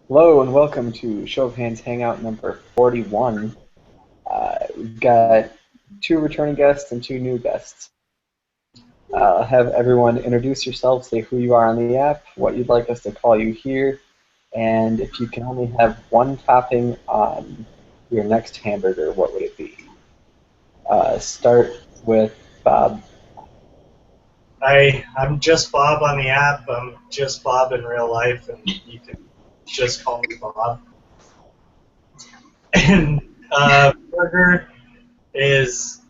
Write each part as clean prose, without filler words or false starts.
Hello and welcome to Show of Hands Hangout number 41. We've got two returning guests and two new guests. I'll have everyone introduce yourselves, say who you are on the app, what you'd like us to call you here, and if you can only have one topping on your next hamburger, what would it be? Start with Bob. Hi, I'm JustBob on the app. I'm JustBob in real life, and you can just call me Bob. And burger is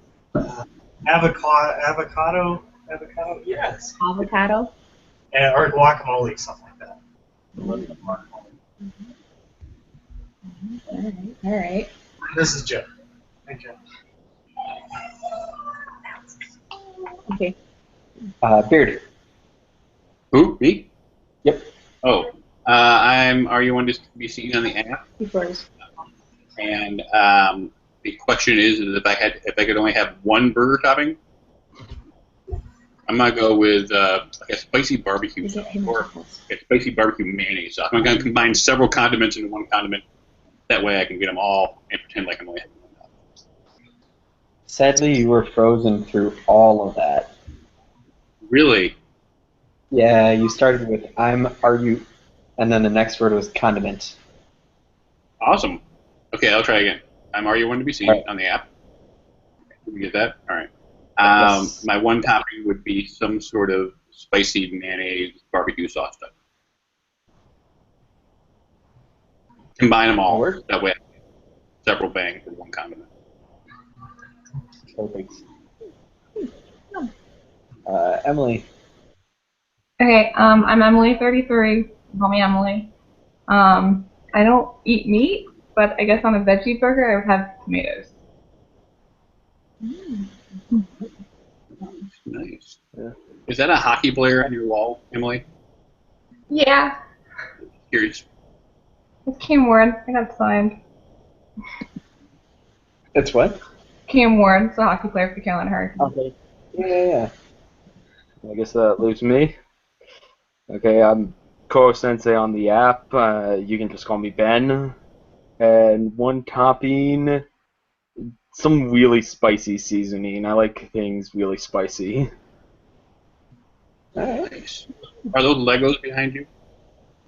avocado, yes, Avocado. and or guacamole, something like that. All right. This is Jeff. Thank you. Okay. Beard. Who? Me? Yep. Oh, Are you one to be seen on the app? Before. And the question is if I could only have one burger topping, I'm gonna go with like a spicy barbecue sauce or a spicy barbecue mayonnaise sauce. I'm gonna combine several condiments into one condiment. That way I can get them all and pretend like I'm only having one topping. Sadly, you were frozen through all of that. Really? Yeah, you started with are you, and then the next word was condiment. Awesome. Okay, I'll try again. Are you one to be seen Right. on the app? Did we get that? All right. Yes. My one topping would be some sort of spicy mayonnaise barbecue sauce stuff. Combine them all. Forward. That way I can get several bangs in one condiment. Perfect. Emily. Okay, I'm Emily, 33. Call me Emily. I don't eat meat, but I guess on a veggie burger I would have tomatoes. Nice. Yeah. Is that a hockey player on your wall, Emily? Yeah, Curious. it's Cam Ward. I got signed. It's what? Cam Ward, it's a hockey player for the Carolina Hurricanes. Okay. Yeah. I guess that leaves me. Okay, I'm koronsensei on the app. You can just call me Ben. And one topping, some really spicy seasoning. I like things really spicy. Nice. Are those Legos behind you?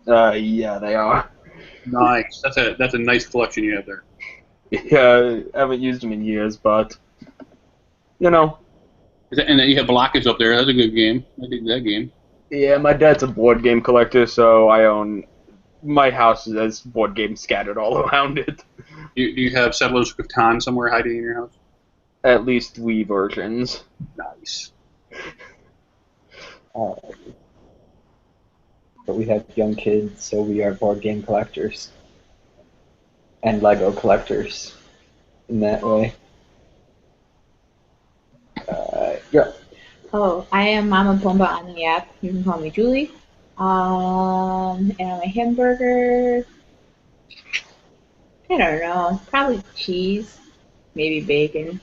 Yeah, they are. Nice. That's a nice collection you have there. Yeah, I haven't used them in years, but you know. And then you have blockage up there. That's a good game. I think that game. Yeah, my dad's a board game collector, so I own. My house has board games scattered all around it. Do you have Settlers of Catan somewhere hiding in your house? At least Wii versions. Nice. But we have young kids, so we are board game collectors. And Lego collectors. In that way. Yeah. Oh, I am mommapomba on the app. You can call me Julie. And on my hamburger, I don't know. Probably cheese, maybe bacon.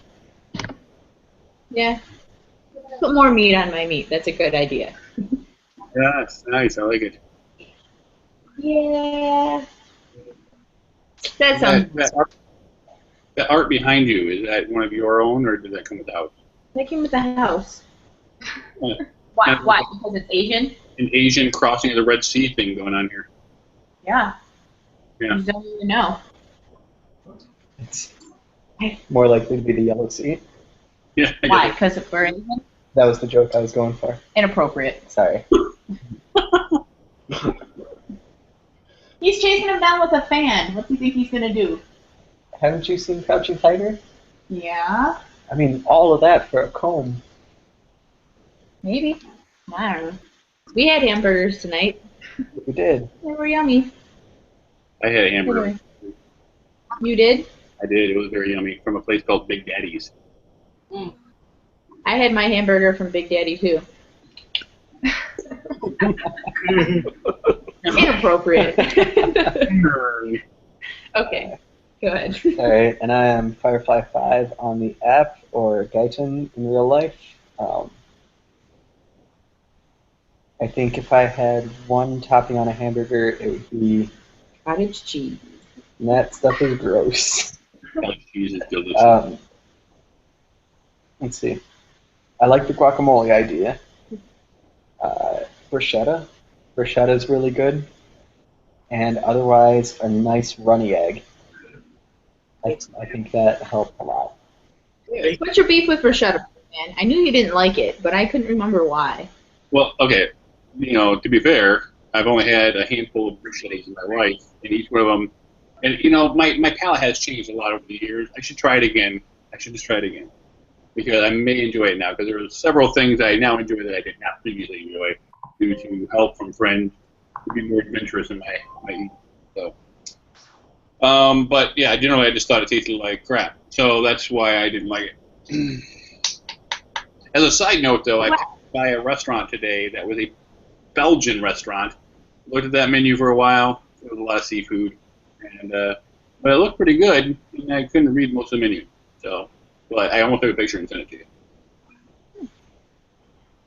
Yeah. Put more meat on my meat. That's a good idea. Yes, nice. I like it. Yeah. That sounds. That art behind you, is that one of your own, or did that come with the house? That came with the house. Uh, Why? Why? Because it's Asian? An Asian crossing of the Red Sea thing going on here. Yeah. Yeah. You don't even know. It's more likely to be the yellow sea. Yeah. I Why? get it. Because we're Asian? That was the joke I was going for. Inappropriate. Sorry. He's chasing him down with a fan. What do you think he's gonna do? Haven't you seen Crouching Tiger? Yeah. I mean, all of that for a comb. Maybe. I don't know. We had hamburgers tonight. We did. They were yummy. I had a hamburger. Anyway. You did? I did. It was very yummy from a place called Big Daddy's. I had my hamburger from Big Daddy too. Inappropriate. Okay, go ahead. Alright, and I am Firefly5 on the app, or Gaiten in real life. I think if I had one topping on a hamburger, it would be Cottage cheese. and that stuff is gross. Cottage cheese is delicious. Let's see. I like the guacamole idea. Bruschetta. Bruschetta is really good. And otherwise, a nice runny egg. I think that helped a lot. What's your beef with bruschetta, man? I knew you didn't like it, but I couldn't remember why. Well, okay. To be fair, I've only had a handful of bruschettas in my life, and each one of them, and my palate has changed a lot over the years. I should try it again. I should just try it again because I may enjoy it now because there are several things I now enjoy that I did not previously enjoy due to help from friends to be more adventurous in my eating. So, but yeah, generally I just thought it tasted like crap, so that's why I didn't like it. As a side note, though, I passed by a restaurant today that was a Belgian restaurant. Looked at that menu for a while. There was a lot of seafood, and but it looked pretty good. And I couldn't read most of the menu, so but I almost took a picture and sent it to you.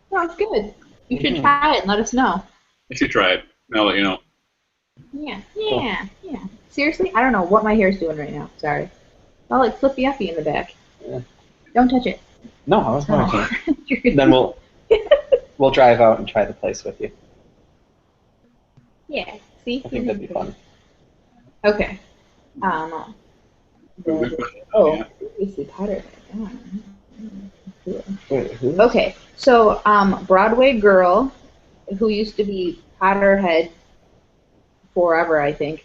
Sounds good. You should try it and let us know. I should try it. I'll let you know. Yeah. Seriously, I don't know what my hair's doing right now. Sorry. It's all like flippy uppy in the back. Yeah. Don't touch it. No, I was going to. Then we'll drive out and try the place with you. Yeah. See. I think that'd be fun. Okay. Obviously Potter. Wait, who? Okay, so Broadway girl, who used to be Potterhead forever, I think,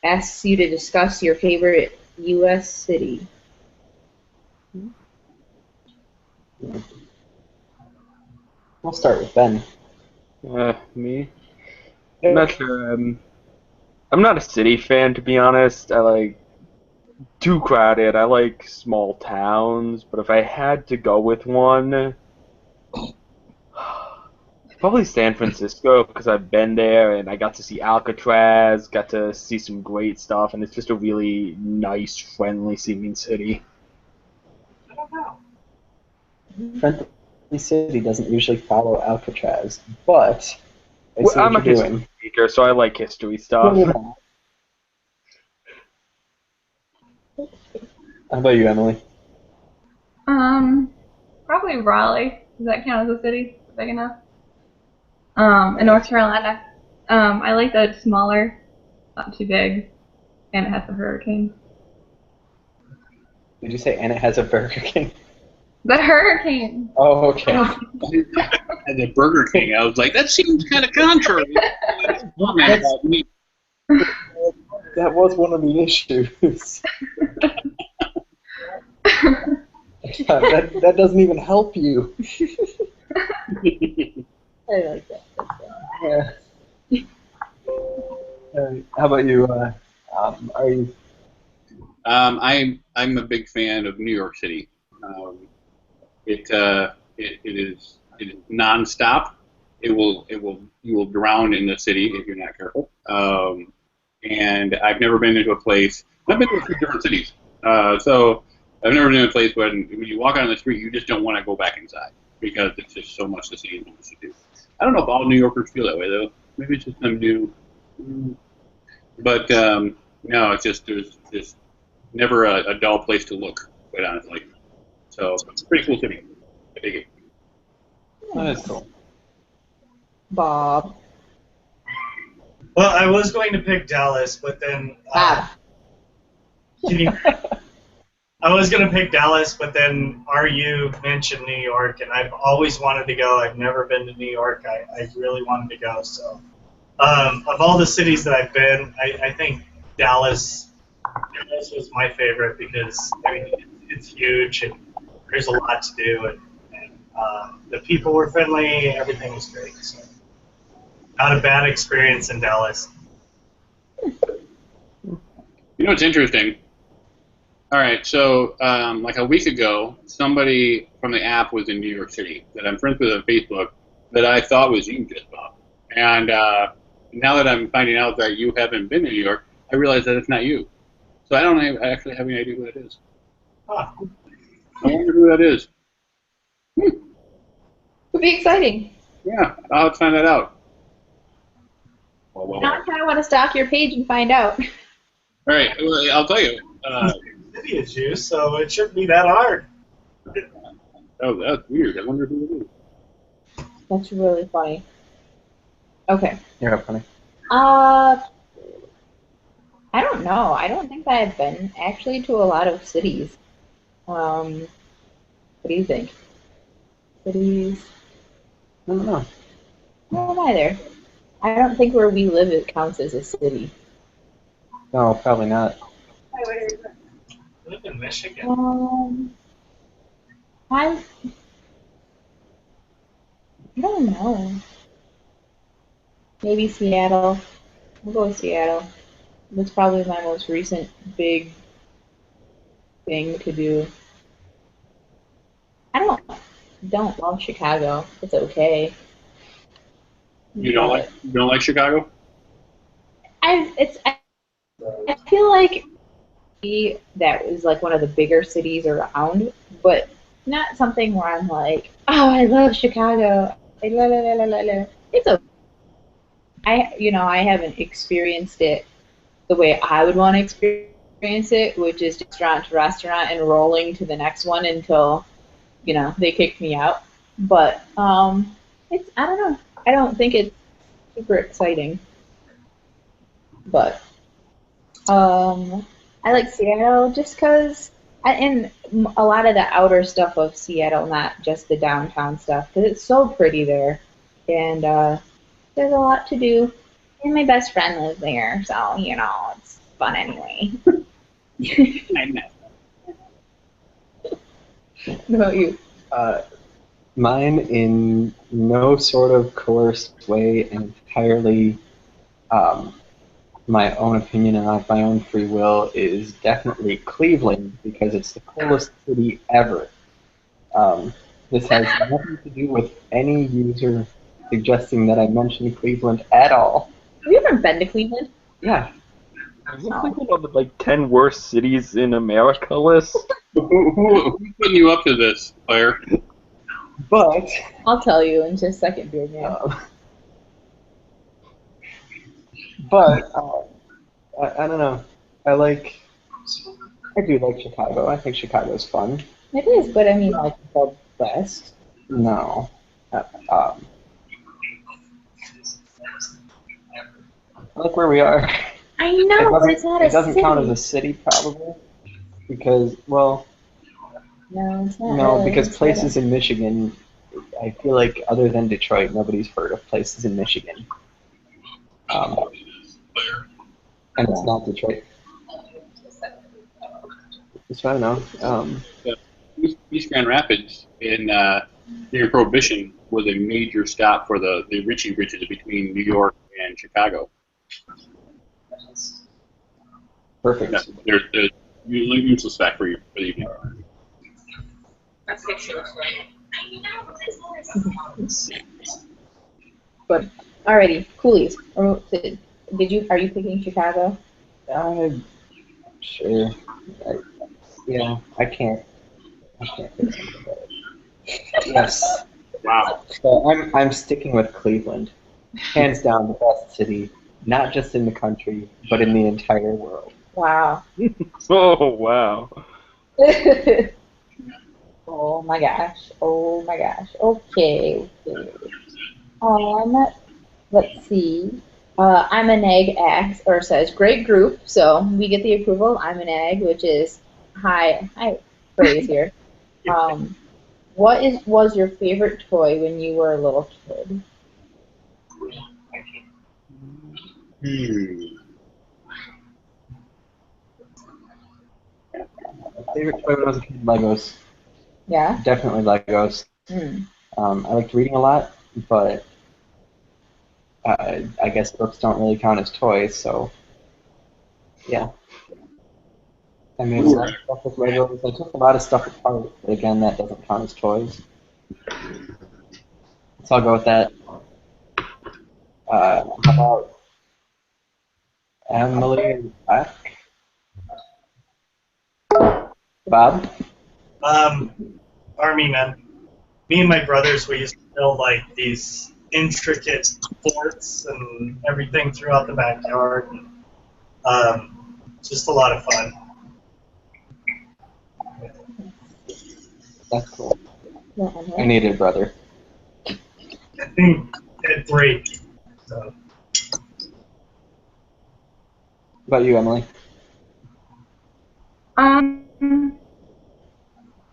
asks you to discuss your favorite U.S. city. We'll start with Ben. Me? I'm not sure. I'm not a city fan, to be honest. I like too crowded. I like small towns, but if I had to go with one, probably San Francisco because I've been there and I got to see Alcatraz, got to see some great stuff, and it's just a really nice, friendly seeming city. I don't know. Friendly City doesn't usually follow Alcatraz, but I see I'm a what you're history doing. speaker, so I like history stuff. How about you, Emily? Probably Raleigh. Does that count as a city? Big enough? In North Carolina. I like that it's smaller, not too big, and it has the hurricane. Did you say and it has a Burger King? The hurricane! Oh, okay. At the Burger King, I was like, that seems kind of contrary. That was one of the issues. that doesn't even help you. I like that. Yeah. How about you? Are you? I'm a big fan of New York City. It is nonstop. You will drown in the city if you're not careful. And I've never been into a place. I've been to a few different cities. So I've never been in a place when you walk out on the street, you just don't want to go back inside because it's just so much to see and much to do. I don't know if all New Yorkers feel that way though. Maybe it's just them new. But no, it's just there's just never a dull place to look, quite honestly. So it's a pretty cool city. I dig it. That is cool. Bob. Well, I was going to pick Dallas, but then Bob. I was going to pick Dallas, but then RU mentioned New York, and I've always wanted to go. I've never been to New York. I really wanted to go. So, of all the cities that I've been, I think Dallas was my favorite because it's huge and there's a lot to do, and the people were friendly. Everything was great. So, not a bad experience in Dallas. You know what's interesting? All right, so like a week ago, somebody from the app was in New York City that I'm friends with on Facebook that I thought was you, JustBob. And now that I'm finding out that you haven't been to New York, I realize that it's not you. So I don't actually have any idea who that is. Huh. I wonder who that is. Would be exciting. Yeah, I'll have to find that out. Well. Now I kind of want to stalk your page and find out. All right, well, I'll tell you. City is you, so it shouldn't be that hard. Oh, that's weird. I wonder who it is. That's really funny. Okay. You're funny. I don't know. I don't think I've been actually to a lot of cities. What do you think? Cities? I don't know. No, am I there? I don't think where we live it counts as a city. No, probably not. I live in Michigan. I don't know. Maybe Seattle. We'll go with Seattle. That's probably my most recent big thing to do. I don't love Chicago. It's okay. You don't like Chicago? I feel like that was like one of the bigger cities around, but not something where I'm like, oh, I love Chicago. It's okay. I haven't experienced it the way I would want to experience it, which is restaurant to restaurant and rolling to the next one until, they kick me out. But I don't know. I don't think it's super exciting. But I like Seattle just because, and a lot of the outer stuff of Seattle, not just the downtown stuff, because it's so pretty there, and there's a lot to do. And my best friend lives there, so it's fun anyway. I know. What about you? Mine, in no sort of coerced way, and entirely my own opinion and of my own free will, is definitely Cleveland, because it's the coolest city ever. This has nothing to do with any user suggesting that I mention Cleveland at all. Have you ever been to Cleveland? Yeah. Isn't Cleveland on the 10 worst cities in America list? Who's putting you up to this, Claire? But I'll tell you in just a second, Beard Man. I don't know. I do like Chicago. I think Chicago's fun. It is, but I mean, like the best. No. Look where we are. I know, but it's not a It doesn't city. count as a city, probably, because, well, No, it's not. no, really. because It's places in Michigan, I feel like other than Detroit, nobody's heard of places in Michigan. And it's not Detroit. So I don't know. East Grand Rapids during Prohibition was a major stop for the Richie Riches between New York and Chicago. Perfect. Yeah, there's useless fact for you for the evening. But alrighty, coolies. Are you picking Chicago? Sure. I can't think of something better. Yes. Wow. So I'm sticking with Cleveland. Hands down, the best city, not just in the country, but in the entire world. Wow. Oh, wow. Oh my gosh. Okay. Let's see. I'm an egg asks or says, great group. So we get the approval. I'm an egg, which is high praise here. What was your favorite toy when you were a little kid? Favorite toy when I was a kid, Legos. Yeah? Definitely Legos. I liked reading a lot, but I guess books don't really count as toys, so yeah. I made a lot of stuff with Legos. I took a lot of stuff apart, but again, that doesn't count as toys. So I'll go with that. How about Emily and Jack? Bob? Army men. Me and my brothers, we used to build like these intricate forts and everything throughout the backyard. Just a lot of fun. That's cool. I needed a brother. At 3. So. What about you, Emily?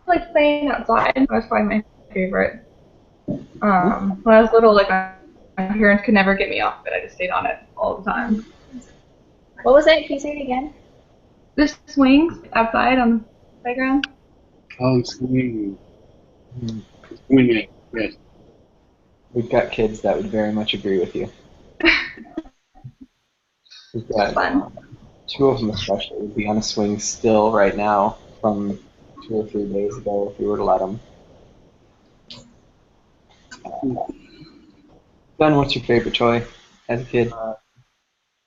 Like playing outside was probably my favorite. When I was little, like my parents could never get me off it. I just stayed on it all the time. What was that? Can you say it again? Just swings outside on the playground. Oh, swinging. Swinging, yes. We've got kids that would very much agree with you. We've got Fun. 2 of them especially would be on a swing still right now from 2 or 3 days ago if we were to let them. Ben, what's your favorite toy as a kid?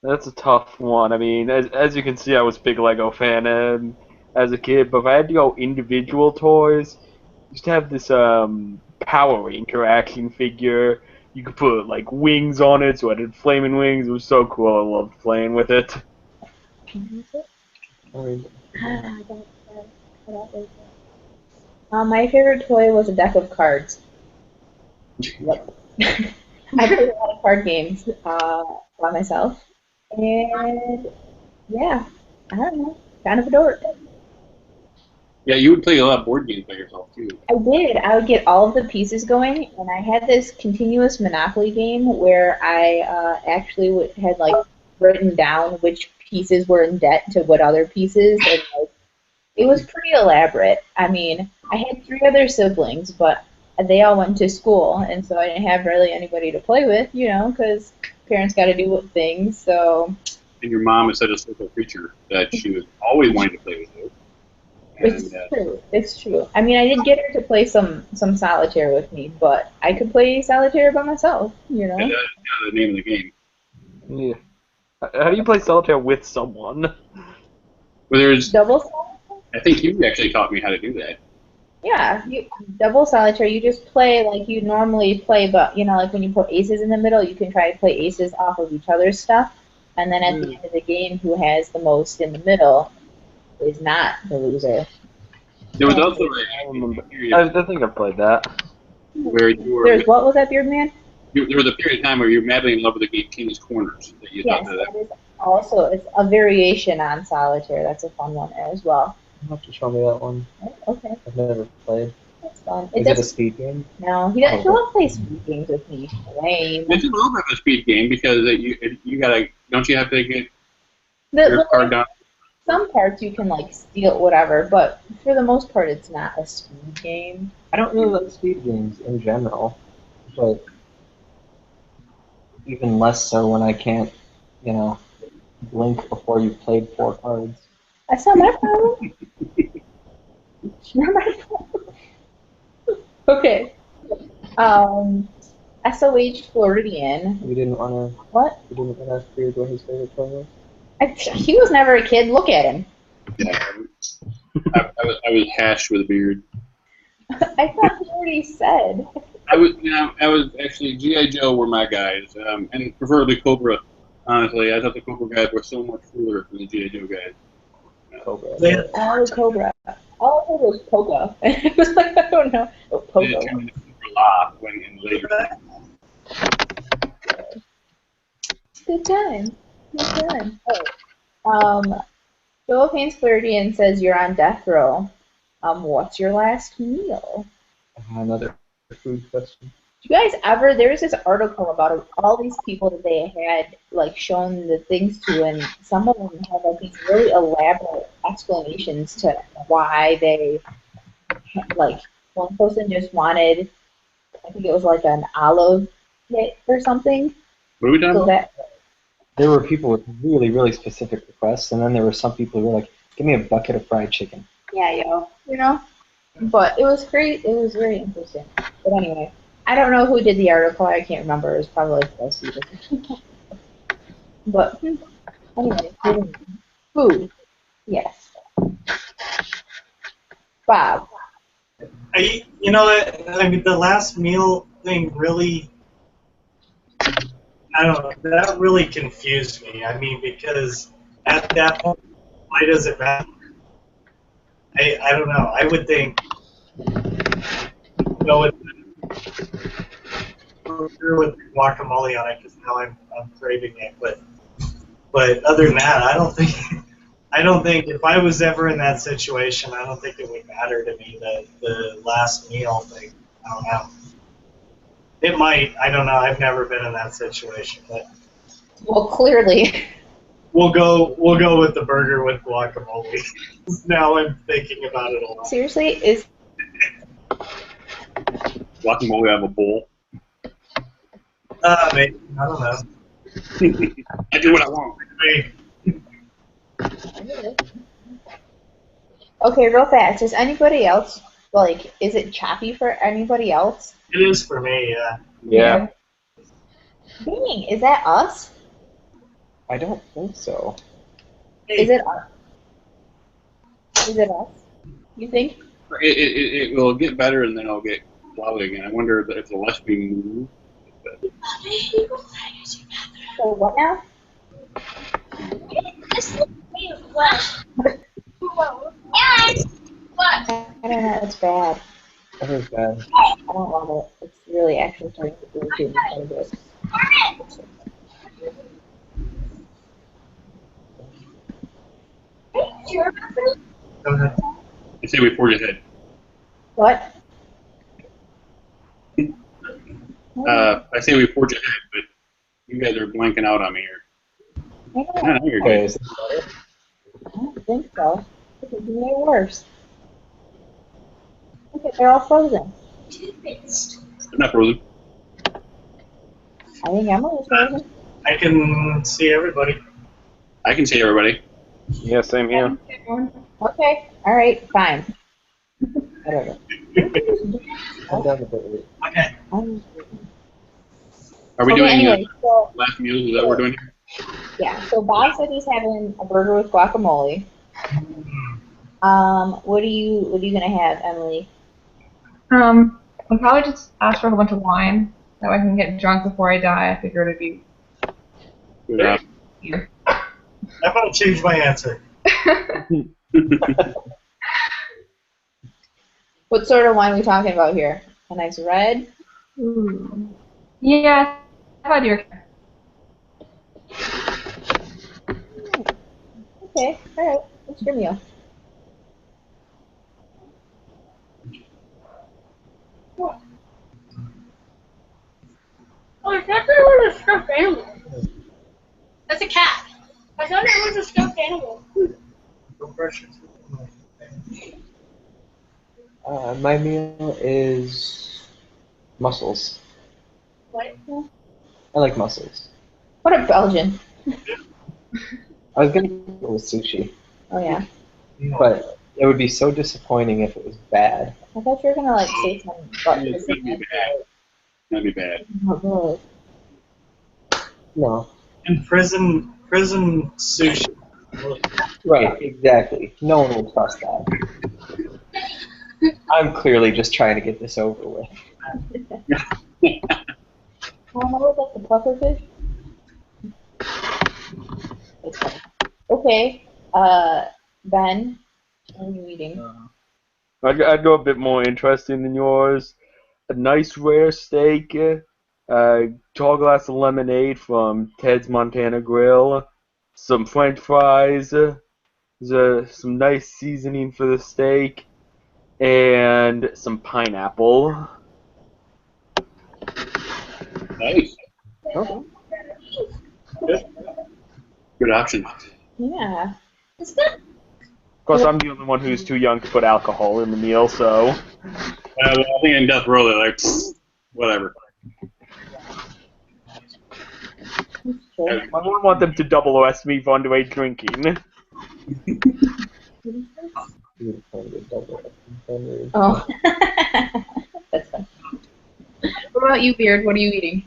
That's a tough one. I mean, as you can see, I was a big Lego fan as a kid, but if I had to go individual toys, I used to have this Power Ranger action figure. You could put like wings on it, so I did flaming wings. It was so cool. I loved playing with it. My favorite toy was a deck of cards. Yep. I played a lot of card games by myself, and yeah, I don't know, kind of adored it. Yeah, you would play a lot of board games by yourself, too. I did. I would get all of the pieces going, and I had this continuous Monopoly game where I actually had like written down which pieces were in debt to what other pieces, and like, it was pretty elaborate. I mean, I had 3 other siblings, but they all went to school, and so I didn't have really anybody to play with, you know, because parents got to do things. So. And your mom is such a social creature that she was always wanting to play with you. It's true. It's true. I mean, I did get her to play some solitaire with me, but I could play solitaire by myself, you know. And that's the name of the game. Yeah. How do you play solitaire with someone? Well, there's. Double solitaire? I think you actually taught me how to do that. Yeah, double solitaire. You just play like you normally play, but you know, like when you put aces in the middle, you can try to play aces off of each other's stuff, and then at the end of the game, who has the most in the middle is not the loser. There was also I think I played that. where you were. There's what was that, Beard Man? There was a period of time where you were madly in love with the game King's Corners. That you Yes, thought that is also it's a variation on solitaire. That's a fun one as well. You'll have to show me that one. Okay, I've never played. that's fun. Is it a speed game? No, he won't play speed games with me. Lame. It's a little bit of a speed game because you gotta, don't you have to get The, your card down? Some parts you can like steal whatever, but for the most part it's not a speed game. I don't really like speed games in general, but even less so when I can't, you know, blink before you've played 4 cards. That's not my problem. Not my problem. Okay. SoHHO Floridian. We didn't want to. What? We didn't want to ask Beard what his favorite toy was. He was never a kid. Look at him. Yeah, I was hashed with a beard. I thought he already said. I was actually G.I. Joe were my guys, and preferably Cobra. Honestly, I thought the Cobra guys were so much cooler than the G.I. Joe guys. Cobra. Oh, Cobra. All I heard was Poga. It was like, I don't know. Oh, They Pogo. turned into Super La when in later. Good time. Good time. Oh. Joe Haynes Flirtian says you're on death row. What's your last meal? Another food question. Do you guys ever, there's this article about all these people that they had like shown the things to, and some of them had like these really elaborate explanations to why they, like, one person just wanted, I think it was like an olive pit or something. What are we talking So about? that, There were people with really, really specific requests, and then there were some people who were like, give me a bucket of fried chicken. yeah, you know? But it was great. It was very interesting. But anyway, I don't know who did the article. I can't remember. It was probably BuzzFeed. But anyway, food. Yes. Bob. You know, I mean, the last meal thing really I don't know. That really confused me. I mean, because at that point, why does it matter? I don't know. I would think, with guacamole on it, because now I'm craving it. But other than that, I don't think if I was ever in that situation, I don't think it would matter to me the last meal thing. I don't know. It might. I don't know. I've never been in that situation, but Well, clearly. we'll go with the burger with guacamole. Now I'm thinking about it a lot. Seriously, is Guacamole out of a bowl. Maybe. I don't know. I do what I want. okay? Real fast. Is anybody else is it choppy for anybody else? It is for me. Yeah. Yeah. Dang, is that us? I don't think so. Is it us? Is it us? You think? It will get better and then it'll get cloudy again. I wonder if the less we move. So what now? I don't know. It's bad. That was bad. I don't love it. It's really actually starting to irritate me quite a bit. Go ahead. I say we forge ahead. What? I say we forge ahead, but you guys are blanking out on me here. I don't I know. know you're Okay, good. is this better? I don't think so. It could be way worse. Look at they're all frozen. I'm not frozen. I think Emily's frozen. I can see everybody. I can see everybody. Yeah, same here. Okay. All right. Fine. Whatever. I'm done with it. Okay. Are we Okay, doing anyway, so last meals? Is that what we're doing here? yeah, so Bob said he's having a burger with guacamole. What are you gonna have, Emily? I'll probably just ask for a whole bunch of wine. That way I can get drunk before I die. I figured it'd be Yeah. here. I'm going to change my answer. What sort of wine are we talking about here? A nice red? Ooh. Yeah, how about your Okay, all right. What's your meal? Oh, I thought that was a stuffed animal. That's a cat. I thought it was a stuffed animal. No pressure. My meal is mussels. What? I like mussels. What a Belgian. I was gonna go with sushi, Oh yeah. but it would be so disappointing if it was bad. I thought you were gonna say something about It's gonna be bad. It's gonna be bad. Oh, No. In prison sushi. Right, exactly. No one will trust that. I'm clearly just trying to get this over with. Oh, no, that's the puffer fish. That's funny. Okay, Ben, what are you eating? I'd go a bit more interesting than yours. A nice rare steak, tall glass of lemonade from Ted's Montana Grill, some French fries, some nice seasoning for the steak, and some pineapple. Nice. Okay. Good option. Yeah. It's good. Of course, I'm the only one who's too young to put alcohol in the meal, so. Well, I think in Death Row they're like, whatever. Okay. I wouldn't want them to double arrest me for underage drinking. Oh. That's fun. What about you, Beard? What are you eating?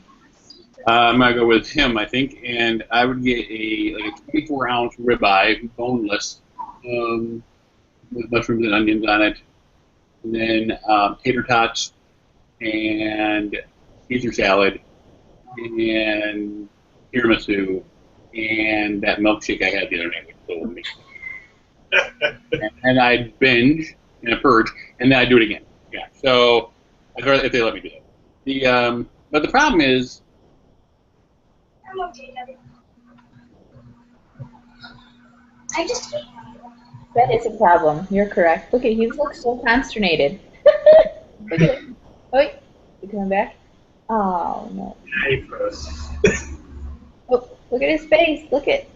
I'm gonna go with him, I think, and I would get a 24-ounce ribeye, boneless, with mushrooms and onions on it, and then tater tots and Caesar salad, and tiramisu, and that milkshake I had the other night, which was so amazing. And I'd binge and a purge, and then I'd do it again. Yeah. So I'd rather if they let me do it. But the problem is, I'm okay, Daddy. I just ate. That is a problem. You're correct. Look at he looks so consternated. Look at him. Oh, wait. You coming back? Oh no. Yeah, he froze. Oh, look at his face. Look at.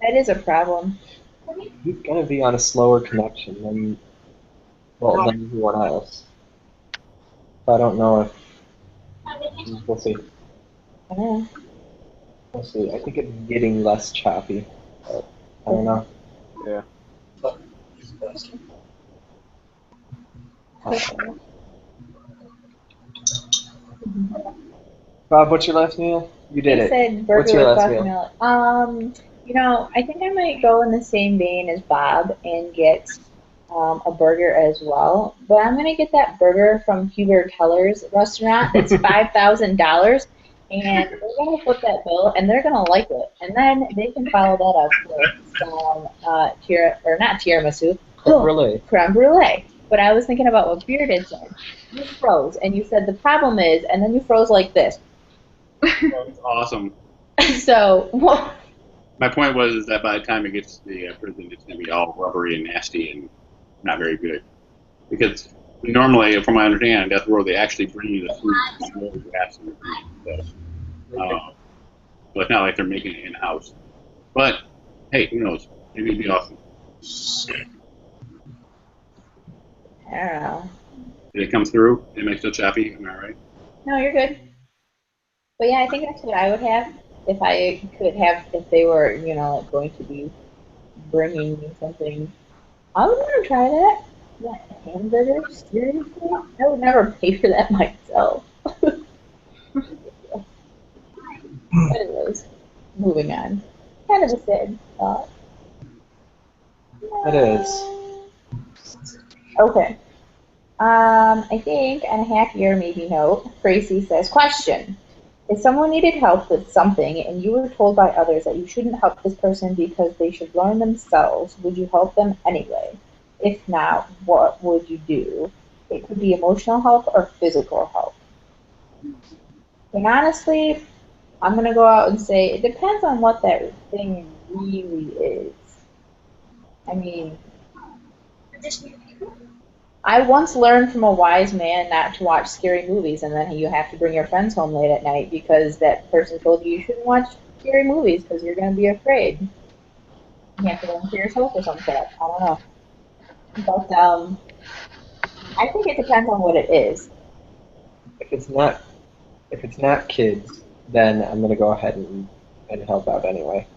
That is a problem. He's gonna be on a slower connection than everyone else. So I don't know if we'll see. I don't know. We'll see. I think it's getting less choppy. But I don't know. Yeah. Bob, what's your last meal? You did I it. said What's burger your with last meal? buttermilk. You know, I think I might go in the same vein as Bob and get a burger as well. But I'm gonna get that burger from Hubert Keller's restaurant. That's $5,000, and they're gonna flip that bill, and they're gonna like it, and then they can follow that up with some not tiramisu, Creme brulee. creme brulee. But I was thinking about what Beard had said. You froze, and you said the problem is, and then you froze like this. it's awesome. So, well, My point was that by the time it gets to the prison, it's going to be all rubbery and nasty and not very good. Because normally, from my understanding, death row they actually bring you the food slow gas and so it's not like they're making it in house. But hey, who knows? Maybe it'd be awesome. I don't know. Did it come through? Am I still choppy? Am I right? No, you're good. But yeah, I think that's what I would have if I could have, if they were, you know, like going to be bringing me something. I would want to try that. That hamburger, seriously? I would never pay for that myself. Anyways, moving on. Kind of a sad thought. It is. Okay. I think on a happier maybe note, Tracy says, question. If someone needed help with something and you were told by others that you shouldn't help this person because they should learn themselves, would you help them anyway? If not, what would you do? It could be emotional help or physical help. And honestly, I'm going to go out and say it depends on what that thing really is. I mean, I once learned from a wise man not to watch scary movies, and then you have to bring your friends home late at night because that person told you shouldn't watch scary movies because you're going to be afraid. You have to learn for yourself or something. I don't know. But I think it depends on what it is. If it's not kids, then I'm gonna go ahead and help out anyway.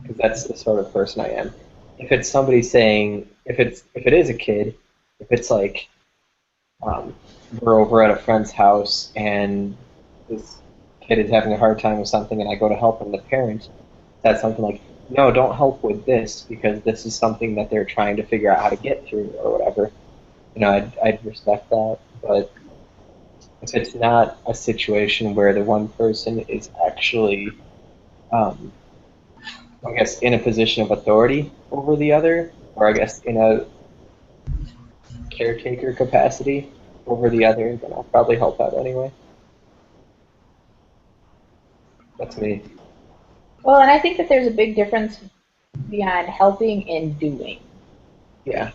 Because that's the sort of person I am. If it's somebody saying, if it is a kid, if it's like we're over at a friend's house and this kid is having a hard time with something and I go to help him, the parent says something like, no, don't help with this because this is something that they're trying to figure out how to get through or whatever. You know, I'd respect that. But if it's not a situation where the one person is actually, I guess, in a position of authority over the other, or I guess in a caretaker capacity over the other, then I'll probably help out anyway. That's me. Well, and I think that there's a big difference beyond helping and doing. Yeah.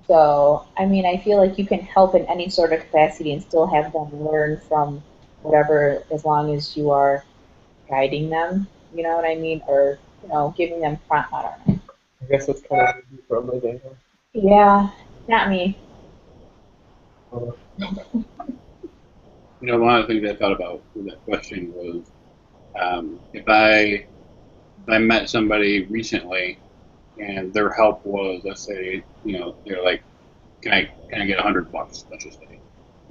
So, I mean, I feel like you can help in any sort of capacity and still have them learn from whatever, as long as you are guiding them, you know what I mean? Or, you know, giving them front, I don't know. I guess that's kind of what we do for a living. Yeah, not me. You know, one of the things I thought about with that question was if I met somebody recently and their help was, let's say, you know, they're like, can I get $100? Let's just say.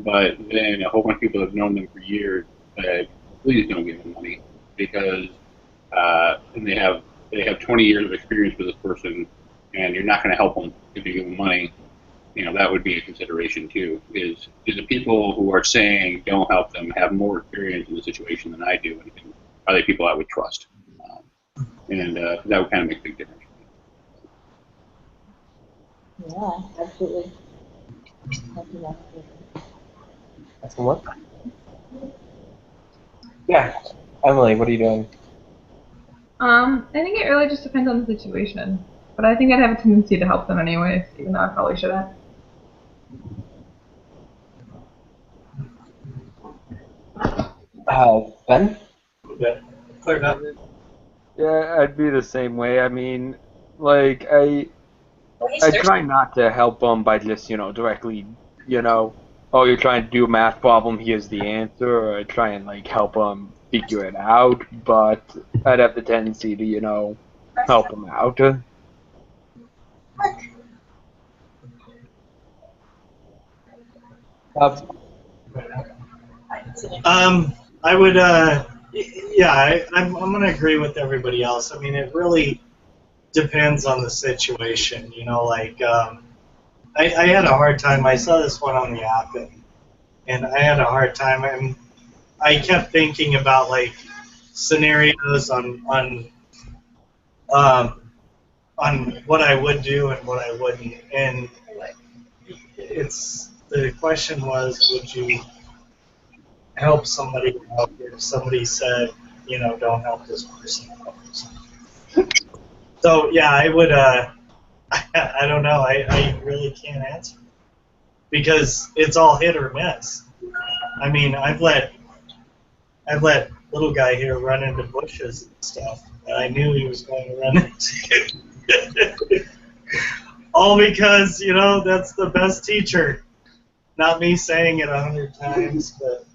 But then a whole bunch of people have known them for years. Please don't give them money because and they have 20 years of experience with this person, and you're not going to help them if you give them money. that would be a consideration too. Is the people who are saying don't help them have more experience in the situation than I do, and are they people I would trust? And that would kind of make a big difference. Yeah, absolutely. That's one. Yeah, Emily, what are you doing? I think it really just depends on the situation. But I think I'd have a tendency to help them anyways, even though I probably shouldn't. Ben? Okay. Clear enough. Yeah, I'd be the same way. I mean, like I try not to help them by just directly oh, you're trying to do a math problem, here's the answer, or I try and like help them figure it out. But I'd have the tendency to help them out. I would, I'm going to agree with everybody else. I mean, it really depends on the situation. I had a hard time. I saw this one on the app, and I had a hard time. And I kept thinking about like scenarios on what I would do and what I wouldn't. And the question was, would you help somebody out if somebody said, don't help this person. So yeah, I would. I don't know. I really can't answer because it's all hit or miss. I mean, I've let little guy here run into bushes and stuff that I knew he was going to run into. All because that's the best teacher. Not me saying it 100 times, but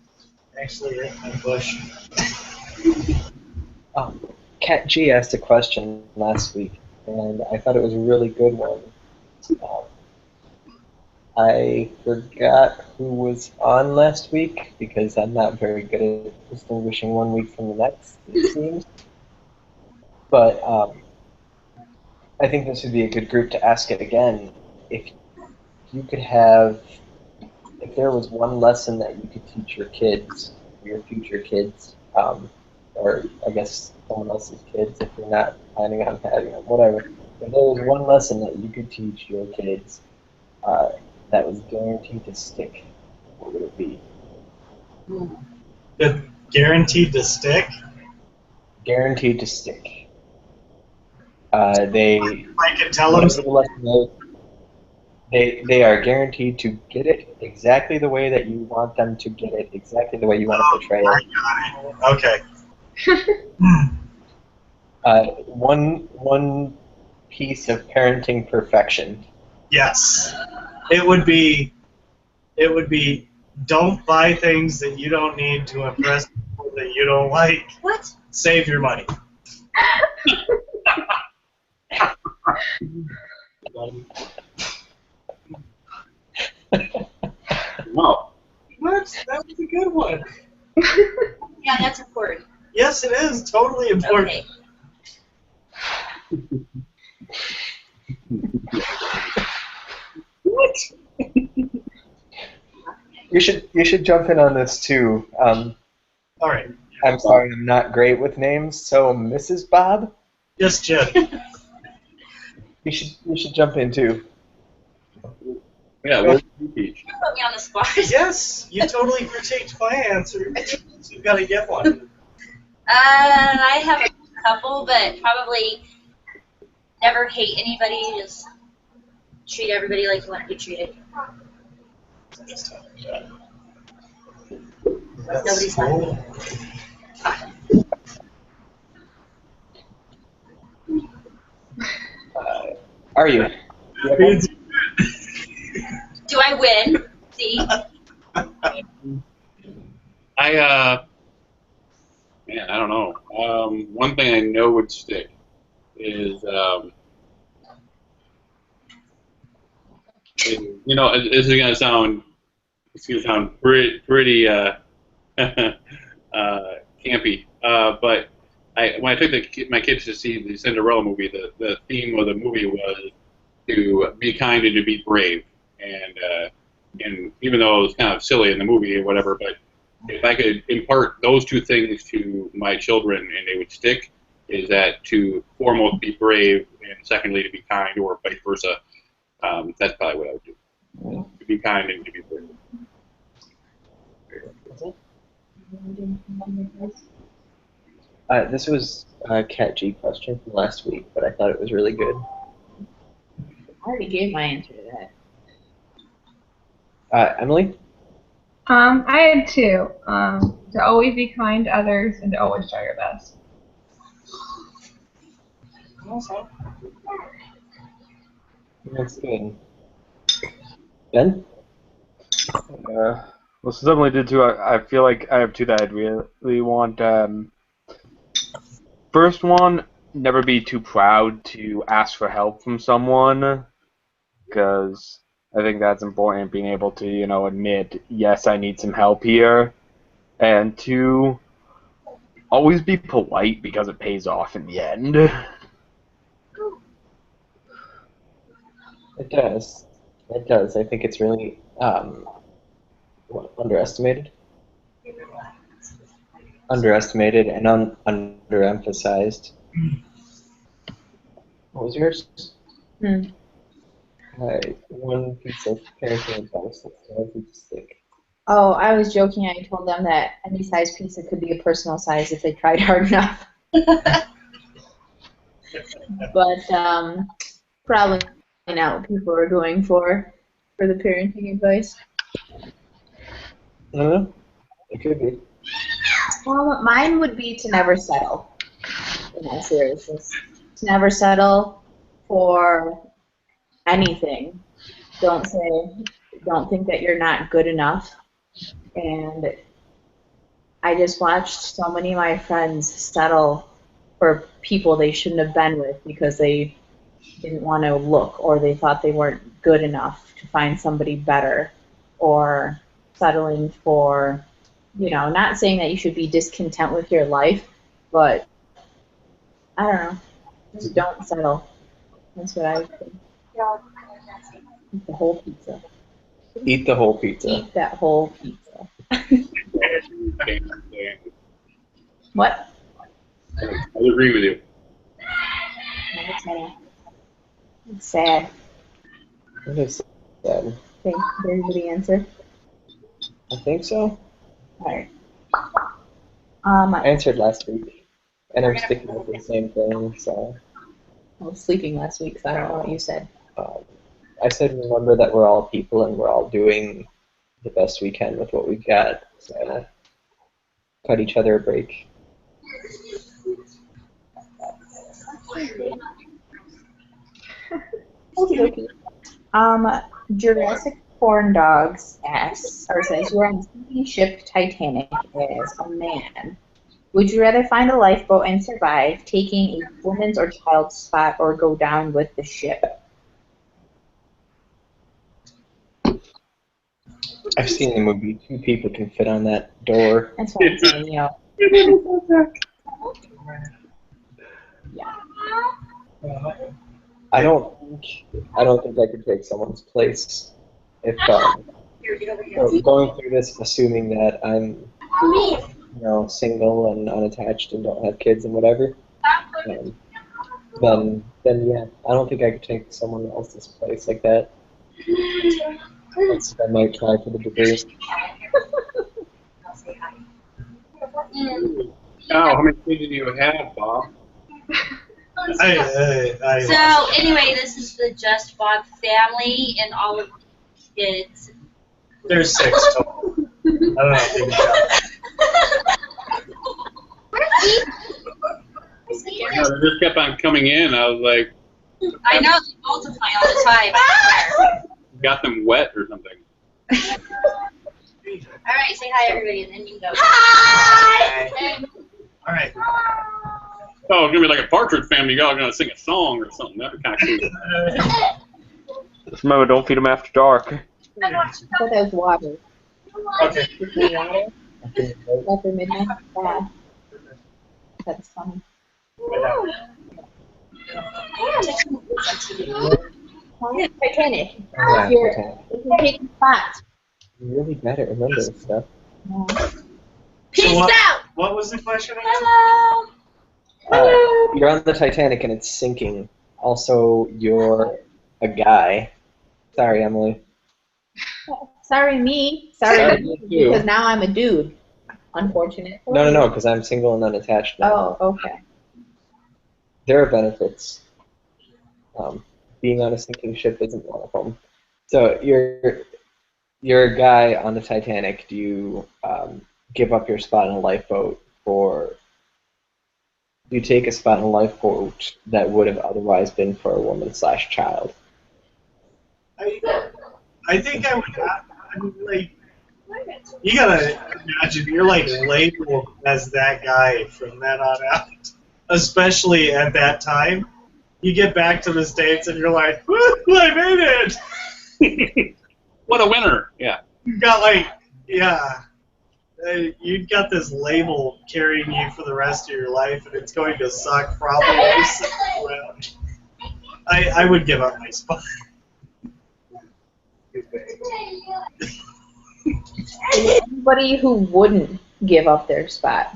actually hit my bush. Kat G asked a question last week, and I thought it was a really good one. I forgot who was on last week because I'm not very good at distinguishing one week from the next, it seems. But I think this would be a good group to ask it again. If you could if there was one lesson that you could teach your kids, your future kids, or I guess someone else's kids if you're not planning on having them, whatever. If there was one lesson that you could teach your kids that was guaranteed to stick, what would it be? Guaranteed to stick? Guaranteed to stick. They. I can tell them. They are guaranteed to get it exactly the way that you want them to get it, exactly the way you want to portray it. Okay. One piece of parenting perfection. Yes. It would be don't buy things that you don't need to impress people that you don't like. What? Save your money. Wow. What? That was a good one. Yeah, that's important. Yes, it is. Totally important. Okay. What? You should jump in on this too. All right. I'm sorry, I'm not great with names. So, Mrs. Bob, Yes, Jed. you should jump in too. Yeah, what do you teach? You put me on the spot. Yes, you totally critiqued my answer. So you've got to get one. I have a couple, but probably never hate anybody. Just treat everybody like you want to be treated. Nobody's cool. Are you? Do I win? See? Man, I don't know. One thing I know would stick is, this is gonna sound pretty campy. But when I took my kids to see the Cinderella movie, the theme of the movie was to be kind and to be brave. and even though it was kind of silly in the movie or whatever, but if I could impart those two things to my children and they would stick, is that to foremost be brave and secondly to be kind, or vice versa. That's probably what I would do. To be kind and to be brave. This was a Cat G question from last week, but I thought it was really good. I already gave my answer to that. Emily? I had two. To always be kind to others and to always try your best. That's good. Ben? Well, since Emily did two, I feel like I have two that I'd really want. First one, never be too proud to ask for help from someone, because I think that's important, being able to, admit, yes, I need some help here. And two, always be polite because it pays off in the end. It does. It does. I think it's really underestimated. Underestimated and underemphasized. What was yours? One piece of parenting advice that's going to stick. Oh, I was joking. I told them that any size pizza could be a personal size if they tried hard enough. But probably not what people are going for the parenting advice. I don't know. It could be. Mine would be to never settle. In all seriousness, to never settle for anything. Don't think that you're not good enough. And I just watched so many of my friends settle for people they shouldn't have been with because they didn't want to look, or they thought they weren't good enough to find somebody better, or settling for, not saying that you should be discontent with your life, but I don't know, just don't settle. That's what I would think. Eat the whole pizza. Eat the whole pizza. Eat that whole pizza. What? I agree with you. It's sad. It is sad. Okay, did everybody answer? I think so. Alright. I answered last week, and I'm sticking with the same thing, so. I was sleeping last week, so I don't know what you said. I said remember that we're all people and we're all doing the best we can with what we got, so cut each other a break. Jurassic Corn Dogs asks, or says, you're on the sinking ship Titanic as a man. Would you rather find a lifeboat and survive, taking a woman's or child's spot, or go down with the ship? I've seen the movie. 2 people can fit on that door. That's what I'm saying, Yeah. I don't think I could take someone's place if going through this, assuming that I'm single and unattached and don't have kids and whatever. Then yeah, I don't think I could take someone else's place like that. I might try for the degree. Now, how many kids do you have, Bob? So anyway, this is the JustBob family and all of the kids. There's 6 total. I don't know if you can They just kept on coming in. I was like, I know they multiply all the time. I swear. got them wet or something. All right, say hi everybody, and then you can go. Hi. All right. Oh, it's gonna be like a Partridge Family. Y'all gonna sing a song or something. That'd be kind of cool. Just remember, don't feed them after dark. I thought that was water. Okay. Water? After midnight? Yeah. That's funny. Titanic. Yeah, You're Titanic. taking spots. You really better remember this stuff. Peace out. What was the question again? Hello. You're on the Titanic and it's sinking. Also, you're a guy. Sorry, Emily. Sorry, me. Sorry, Sorry, me, you. because now I'm a dude. Unfortunate. No, because I'm single and unattached now. Oh, okay. There are benefits. Being on a sinking ship isn't one of them. So you're a guy on the Titanic. Do you give up your spot in a lifeboat for? Do you take a spot in a lifeboat that would have otherwise been for a woman/child? I think I would. I mean, like, you gotta imagine you're like labeled as that guy from then on out. Especially at that time, you get back to the States and you're like, "Woo, I made it!" What a winner! Yeah. You got like, yeah, you got this label carrying you for the rest of your life, and it's going to suck probably. Around. I would give up my spot. Anybody who wouldn't give up their spot.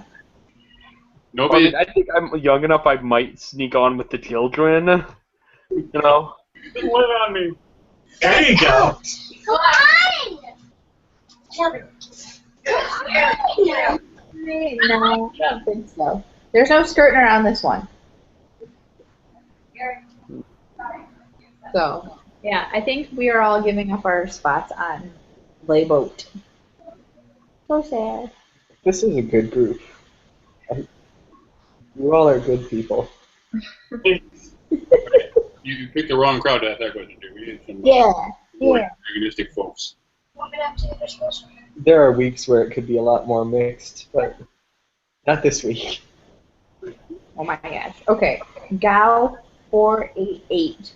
Nobody. I think I'm young enough. I might sneak on with the children. You know. Wait on me. There you go. Come on. No, I don't think so. There's no skirting around this one. So, yeah, I think we are all giving up our spots on Layboat. So sad. This is a good group. You all are good people. You picked the wrong crowd to ask that question, dude. We need some Yeah. antagonistic folks. There are weeks where it could be a lot more mixed, but not this week. Oh my gosh. Okay. Gal488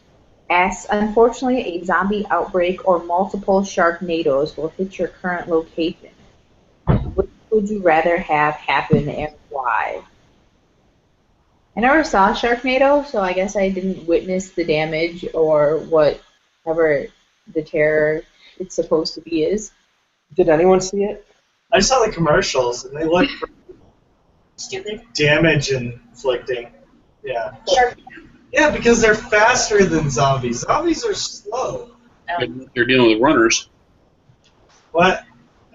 asks, unfortunately, a zombie outbreak or multiple sharknadoes will hit your current location. What would you rather have happen and why? I never saw a sharknado, so I guess I didn't witness the damage or whatever the terror it's supposed to be is. Did anyone see it? I saw the commercials, and they look Stupid. damage inflicting. Yeah. Shark. Yeah, because they're faster than zombies. Zombies are slow. They're dealing with runners. What?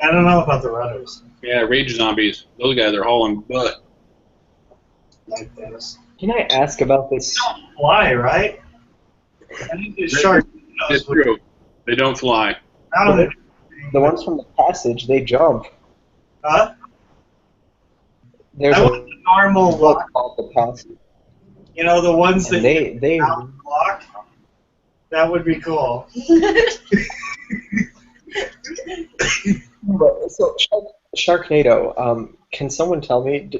I don't know about the runners. Yeah, rage zombies. Those guys are hauling butt. Like this. Can I ask about this? Fly, right? I think the shark. It's true. They don't fly. The ones from the passage, they jump. Huh? There's I a want the normal book walk. called The Passage. You know, the ones that And they walk? That would be cool. So Sharknado, can someone tell me,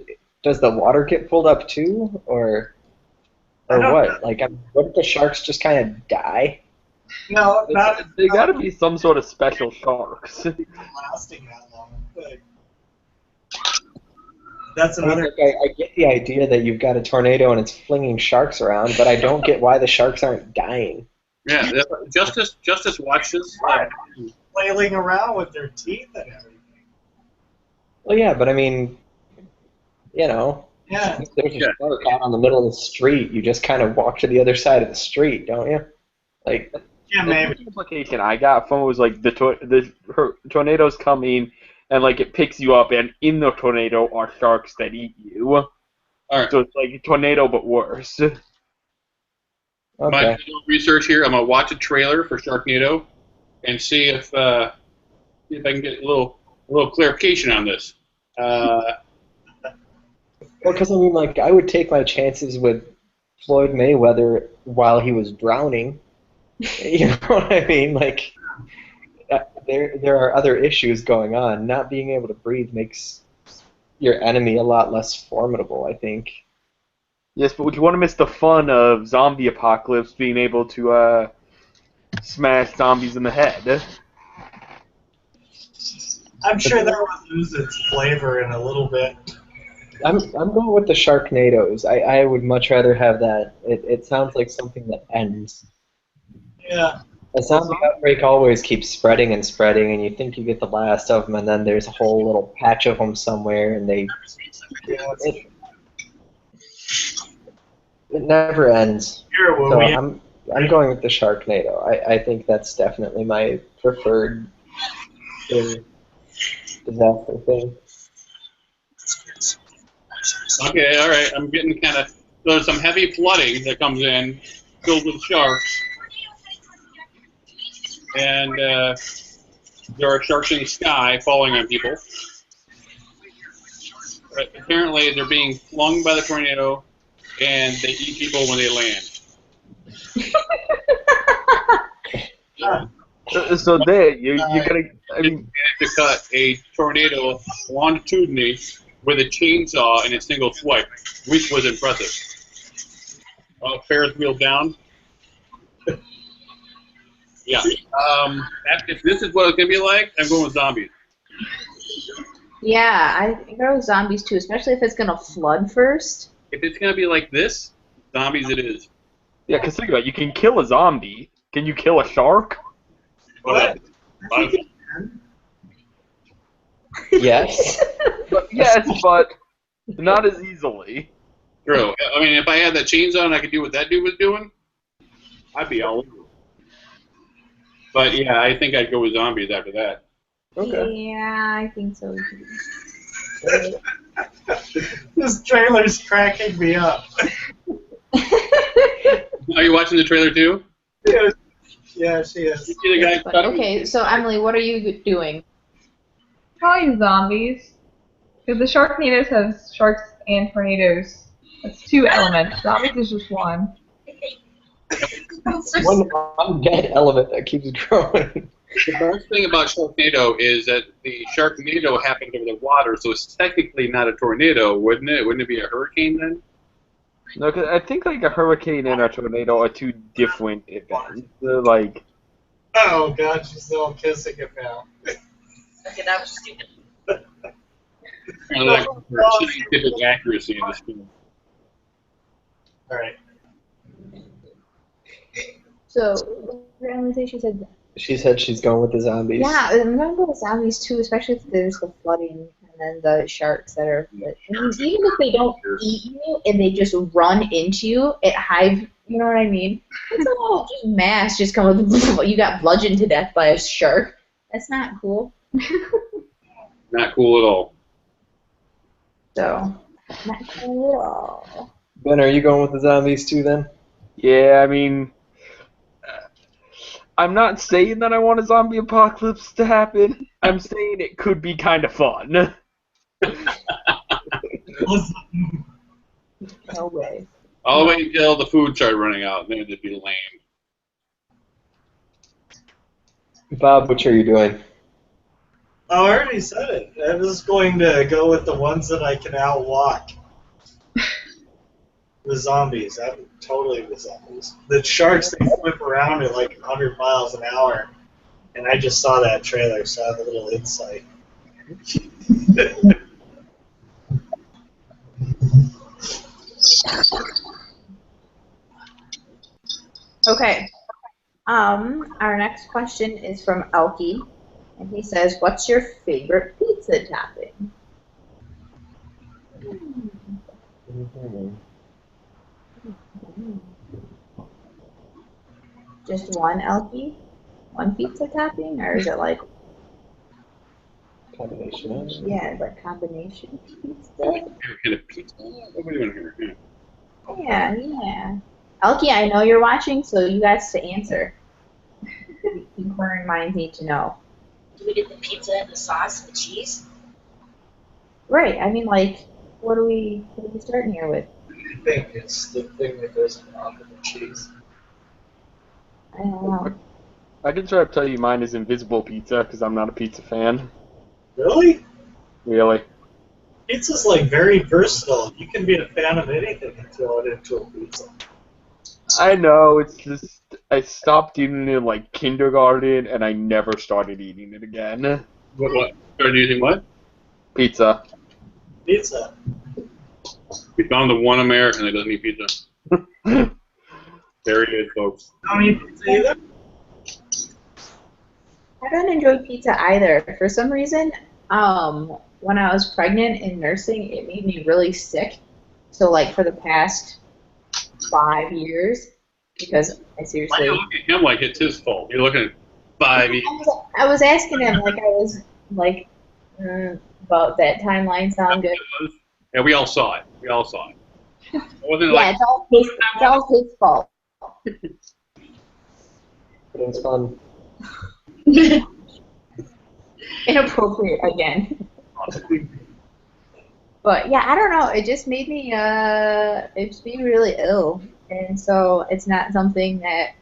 does the water get pulled up too, or I don't what? know. Like, what if the sharks just kind of die? No, not They gotta be some sort of special sharks. lasting that long. But that's I mean, another. like, I get the idea that you've got a tornado and it's flinging sharks around, but I don't get why the sharks aren't dying. Yeah, Justice watches. Flailing around with their teeth and everything. Well, yeah, but I mean, you know, Yeah. if there's a shark out on the middle of the street, you just kind of walk to the other side of the street, don't you? Like, Yeah, The maybe. implication I got from it was like the tornado's coming and like it picks you up, and in the tornado are sharks that eat you. All right. So it's like a tornado but worse. My okay. research here. I'm gonna watch a trailer for Sharknado and see if I can get a little clarification on this. Well, because I mean, like, I would take my chances with Floyd Mayweather while he was drowning. You know what I mean? Like, there are other issues going on. Not being able to breathe makes your enemy a lot less formidable, I think. Yes, but would you want to miss the fun of zombie apocalypse, being able to smash zombies in the head? I'm sure that would lose its flavor in a little bit. I'm going with the Sharknadoes. I would much rather have that. It sounds like something that ends. Yeah. A zombie outbreak always keeps spreading and spreading, and you think you get the last of them, and then there's a whole little patch of them somewhere, and Yeah. it never ends. Here, So we I'm going with the Sharknado. I think that's definitely my preferred disaster thing. Okay, all right. I'm getting kind of. There's some heavy flooding that comes in, filled with sharks, and there are sharks in the sky falling on people. But apparently, they're being flung by the tornado, and they eat people when they land. So there, you gotta. I mean, To cut a tornado longitudinally with a chainsaw in a single swipe, which was impressive. Ferris wheel down. Yeah. If this is what it's gonna be like, I'm going with zombies. Yeah, I think I was zombies too, especially if it's gonna flood first. If it's gonna be like this, zombies it is. yeah, because think about it, you can kill a zombie. Can you kill a shark? What? Yes. Yes, but not as easily. True. I mean, if I had that chainsaw and I could do what that dude was doing, I'd be all over it. But yeah, I think I'd go with zombies after that. Okay. Yeah, I think so too. This trailer's cracking me up. Are you watching the trailer too? Yeah, she is. You see the guy But, okay, so Emily, what are you doing? Probably zombies. Because the Sharknadoes has sharks and tornadoes. That's two elements. Zombies is just one. One undead element that keeps growing. The best thing about Sharknado is that the Sharknado happened over the water, so it's technically not a tornado, wouldn't it? Wouldn't it be a hurricane then? No, 'cause I think like a hurricane and a tornado are two different events. They're like. Oh god, she's still kissing him now. Okay, that was stupid. Kind of like scientific accuracy in this film. Alright. So, what did Emily say? She said, She said she's going with the zombies. yeah, I'm gonna go with zombies too, especially if there's the flooding and then the sharks that are. I mean, even if they don't eat you and they just run into you, it hides. You know what I mean? It's a little just mass just coming. You got bludgeoned to death by a shark. That's not cool. Not cool at all. So, not cool at all. Ben, are you going with the zombies too then? Yeah, I mean, I'm not saying that I want a zombie apocalypse to happen. I'm saying it could be kind of fun. No way. All the way until the food started running out, then it'd be lame. Bob, which are you doing? Oh, I already said it. I was going to go with the ones that I can outwalk. The zombies. I'm totally the zombies. The sharks, they flip around at like 100 miles an hour. And I just saw that trailer, so I have a little insight. Okay. Our next question is from Elkie, and he says, "What's your favorite pizza topping?" Just one, Elkie? One pizza topping, or is it like Combination. yeah, like combination pizza? Kind of pizza. What are we doing here? Yeah, yeah. Elkie, I know you're watching, so you guys to answer. Inquiring minds need to know. Do we get the pizza and the sauce and the cheese? Right. I mean, like, what are we starting here with? I think it's the thing that goes on top of the cheese. I don't know. I can try to tell you mine is Invisible Pizza because I'm not a pizza fan. Really? Really. Pizza's like very versatile. You can be a fan of anything and throw it into a pizza. I know, it's just, I stopped eating it in like kindergarten and I never started eating it again. What? Started using what? Pizza. Pizza. We found the one American that doesn't eat pizza. There he is, folks. Don't eat pizza either? I don't enjoy pizza either. For some reason, when I was pregnant and nursing, it made me really sick. So, like, for the past 5 years, because I Why seriously. do you look at him like it's his fault? You're looking at 5 years. I was asking him, like, I was, like, about that timeline sound good? Yeah, we all saw it. We all saw it. It wasn't Yeah, like, it's all his fault. But it was fun. Inappropriate again. But yeah, I don't know. It just made me really ill, and so it's not something that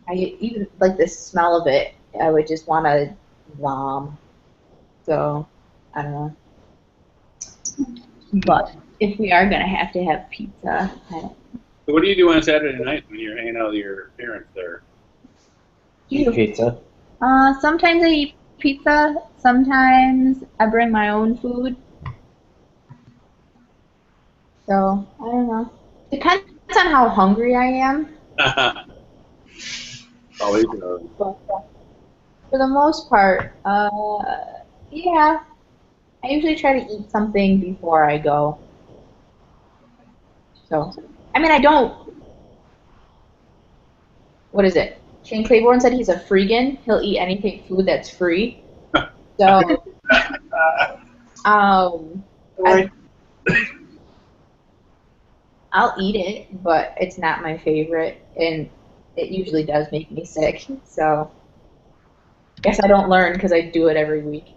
I even like the smell of it. I would just want to vom. So I don't know. But if we are gonna have to have pizza, I don't. So what do you do on Saturday night when you're hanging out with your parents there? Eat pizza. Sometimes I eat pizza. Sometimes I bring my own food. So I don't know. Depends on how hungry I am. Always. But for the most part, yeah, I usually try to eat something before I go. So, I mean, I don't. What is it? Shane Claiborne said he's a freegan. He'll eat anything food that's free. So, Right. I'll eat it, but it's not my favorite, and it usually does make me sick. So, guess I don't learn because I do it every week.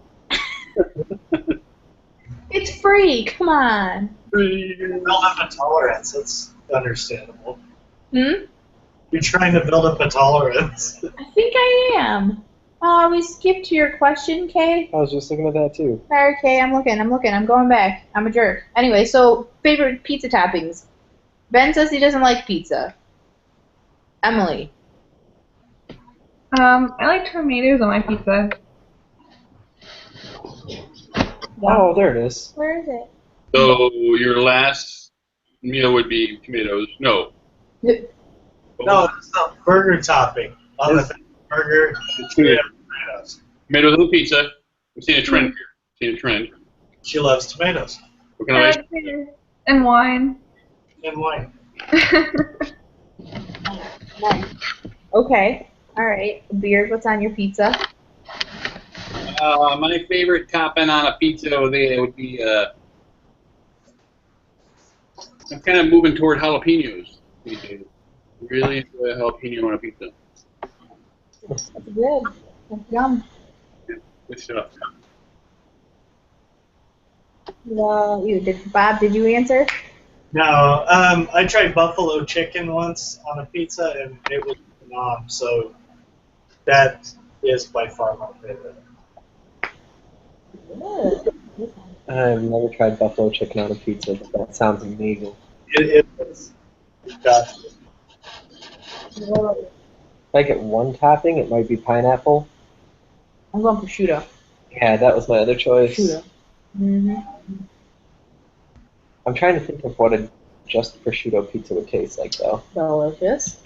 It's free. Come on. Build up a tolerance. That's understandable. Hmm? You're trying to build up a tolerance. I think I am. Oh, we skipped your question, Kay. I was just looking at that too. Sorry, Kay. I'm looking. I'm going back. I'm a jerk. Anyway, so favorite pizza toppings. Ben says he doesn't like pizza. Emily. I like tomatoes on my pizza. Oh, there it is. Where is it? So your last meal would be tomatoes. No. No, it's not burger topping. On the burger, tomatoes. Tomatoes on the pizza. We've seen a trend here. Seen a trend. She loves tomatoes What kind of ice? And wine. and wine. Nice. Okay. All right. Beard, what's on your pizza? My favorite topping on a pizza would be I'm kind of moving toward jalapenos these days. Really enjoy a jalapeno on a pizza. That's good. That's yum. Good stuff. Well, Bob, did you answer? No, I tried buffalo chicken once on a pizza, and it was phenomenal. So that is by far my favorite. Good. I've never tried buffalo chicken on a pizza, but that sounds amazing. It is. Gotcha. If I get one topping, it might be pineapple. I'm going prosciutto. Yeah, that was my other choice. Prosciutto. Mm-hmm. I'm trying to think of what a just prosciutto pizza would taste like, though. Delicious.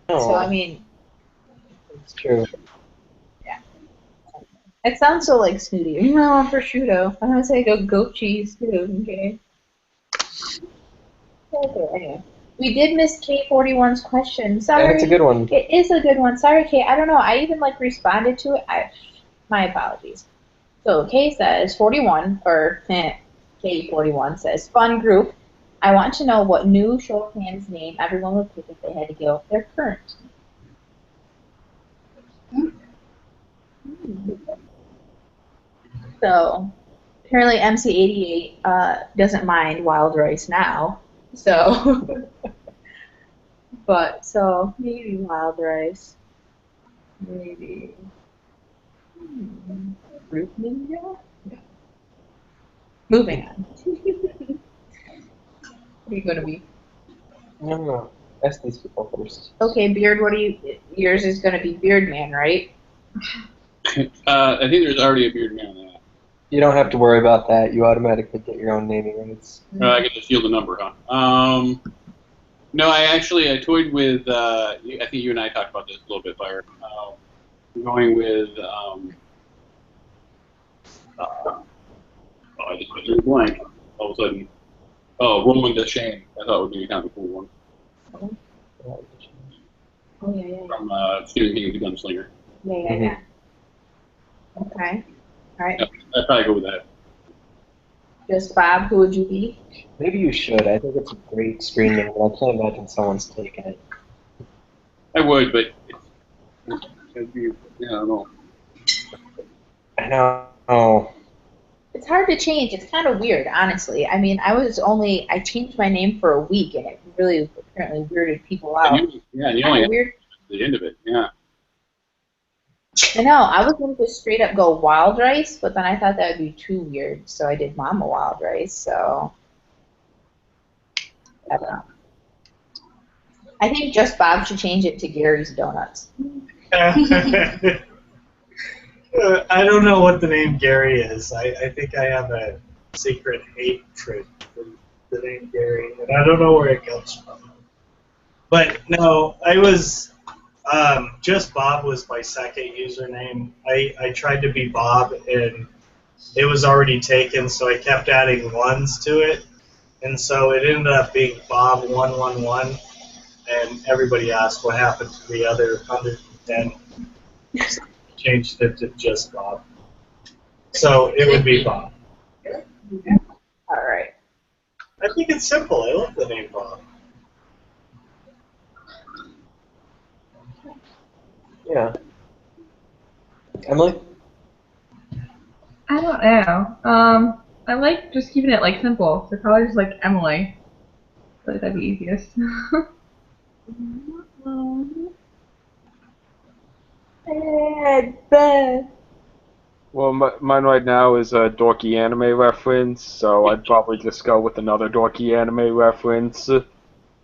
So, I mean, It's true. it sounds so like snooty. I want prosciutto. I'm gonna say go goat cheese too. Okay. Okay. Anyway, we did miss K41's question. Sorry. Yeah, it's a good one. It is a good one. Sorry, Kay. I don't know. I even responded to it. My apologies. So Kay says 41 or K41 says fun group. I want to know what new show of hands name everyone would pick if they had to give up their current. So apparently MC88 doesn't mind Wild Rice now. So, but so maybe Wild Rice, maybe Fruit Ninja. Yeah. Moving on. What are you gonna be? I don't know. Ask these people first. Okay, Beard. What are you? Yours is gonna be Beard Man, right? I think there's already a beard man on that. You don't have to worry about that. You automatically get your own naming rights. I get to steal the number, huh? No, I toyed with. I think you and I talked about this a little bit, Fire. I'm going with. I just went through the blank. All of a sudden. Oh, Roland the Shame. I thought it would be kind of a cool one. Oh, yeah, yeah. From Stephen King's Gunslinger. Yeah. Okay. All right. Yeah, I'd probably go with that. JustBob, who would you be? Maybe you should. I think it's a great screen name, and I can't imagine someone's taken it. I would, but it'd be, I don't know. I know. It's hard to change. It's kind of weird, honestly. I mean, I changed my name for a week, and it really apparently weirded people out. And you only weird. The end of it, yeah. I know. I was going to just straight up go Wild Rice, but then I thought that would be too weird, so I did Mama Wild Rice. So I don't know. I think JustBob should change it to Gary's Donuts. I don't know what the name Gary is. I think I have a secret hatred for the name Gary, and I don't know where it comes from. But no, I was. JustBob was my second username. I tried to be Bob, and it was already taken, so I kept adding ones to it, and so it ended up being Bob111, and everybody asked what happened to the other 110. So I changed it to JustBob. So it would be Bob. All right. I think it's simple. I love the name Bob. Yeah. Emily? I don't know. I like just keeping it like simple, so probably just like Emily. I feel like that'd be easiest. Well, mine right now is a dorky anime reference, so I'd probably just go with another dorky anime reference. The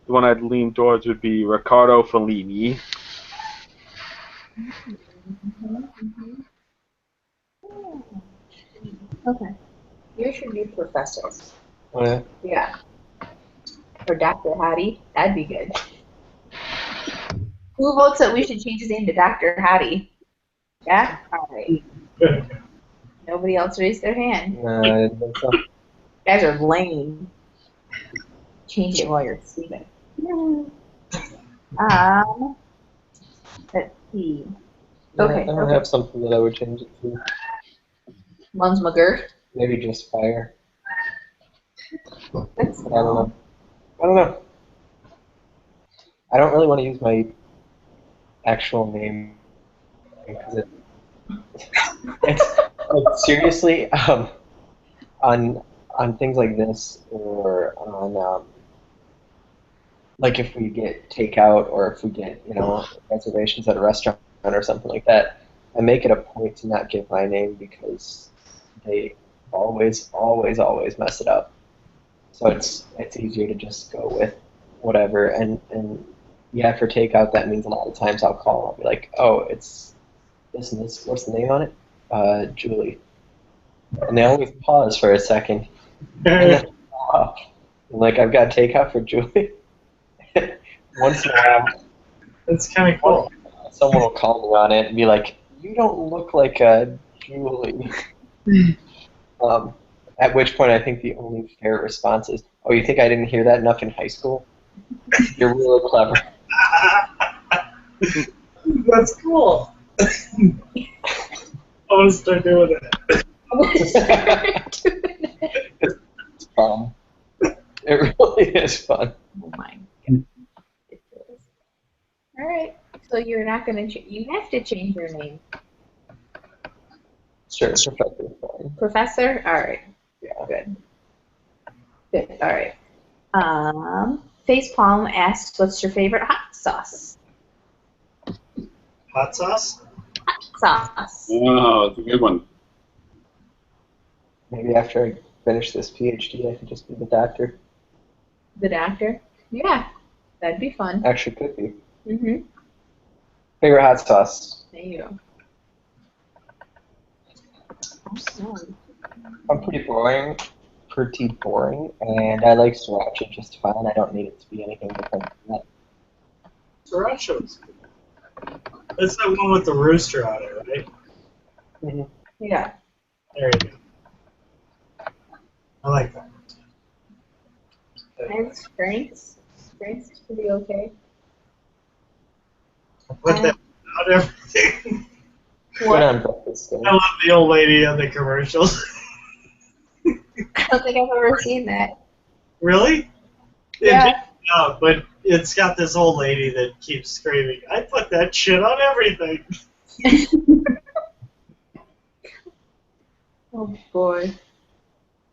one I'd lean towards would be Riccardo Fellini. Okay. You should be Professor. Oh, yeah. Yeah. Or Dr. Hattie. That'd be good. Who votes that we should change his name to Dr. Hattie? Yeah? All right. Nobody else raised their hand. I didn't think so. You guys are lame. Change it while you're sleeping. Let's see. Okay. I don't have something that I would change it to. Mums McGurk. Maybe just Fire. That's I don't know. I don't really want to use my actual name because it's like, seriously, on things like this, or on like if we get takeout or if we get reservations at a restaurant or something like that, I make it a point to not give my name because they always mess it up. So it's easier to just go with whatever. And yeah, for takeout, that means a lot of times I'll call and I'll be like, oh, it's this and this. What's the name on it? Julie. And they always pause for a second. And then, like, I've got takeout for Julie. Once in a while, That's kind of cool. someone will call me on it and be like, you don't look like a Julie. At which point I think the only fair response is, oh, you think I didn't hear that enough in high school? You're really clever. That's cool. I'm going to start doing it. It's fun. It really is fun. Oh my god. All right. So you're not going to. You have to change your name. Sure, Professor is fine. Professor. All right. Yeah. Good. Good. All right. Facepalm asks, "What's your favorite hot sauce?" Hot sauce? Hot sauce. Oh, that's a good one. Maybe after I finish this PhD, I could just be the doctor. The doctor. Yeah, that'd be fun. Actually, could be. Mhm. Favorite hot sauce? There you go. I'm pretty boring. pretty boring, and I like sriracha just fine. I don't need it to be anything different than that. Sriracha's good. That's that one with the rooster on it, right? Mm-hmm. Yeah. There you go. I like that. And Frank's. Frank's is pretty okay. Put that on everything. Put What? on breakfast dinner. I love the old lady on the commercials. I don't think I've ever seen that. Really? Yeah. No, but it's got this old lady that keeps screaming, I put that shit on everything. Oh boy.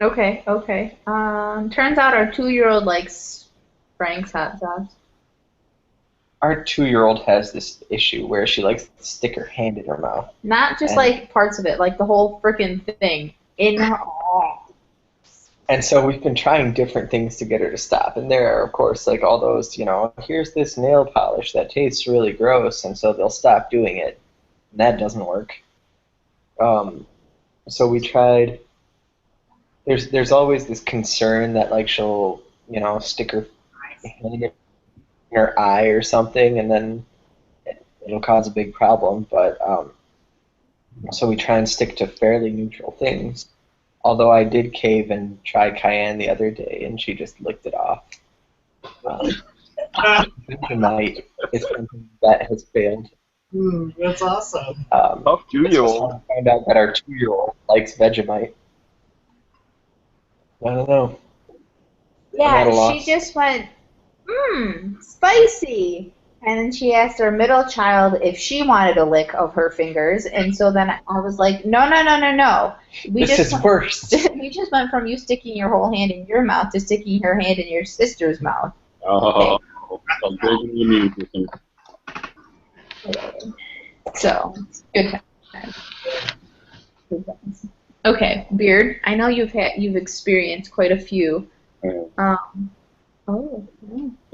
Okay, okay. Turns out our 2-year-old likes Frank's hot sauce. Our 2-year-old has this issue where she likes to stick her hand in her mouth. Not just And- like parts of it, like the whole freaking thing in her. Oh. And so we've been trying different things to get her to stop. And there are, of course, like all those, here's this nail polish that tastes really gross, and so they'll stop doing it. And that doesn't work. So we tried. There's always this concern that like she'll, stick her hand in her eye or something, and then it'll cause a big problem. But so we try and stick to fairly neutral things. Although I did cave and try cayenne the other day, and she just licked it off. Tonight is something that has failed. That's awesome. Tough 2-year-old. I found out that our 2-year-old likes Vegemite. I don't know. I'm at a Yeah, loss. she just went, spicy. And then she asked her middle child if she wanted a lick of her fingers. And so then I was like, no. This is worse. We just went from you sticking your whole hand in your mouth to sticking her hand in your sister's mouth. Oh, I'm breaking the immune system. So, good times. Good times. Okay, Beard, I know you've experienced quite a few.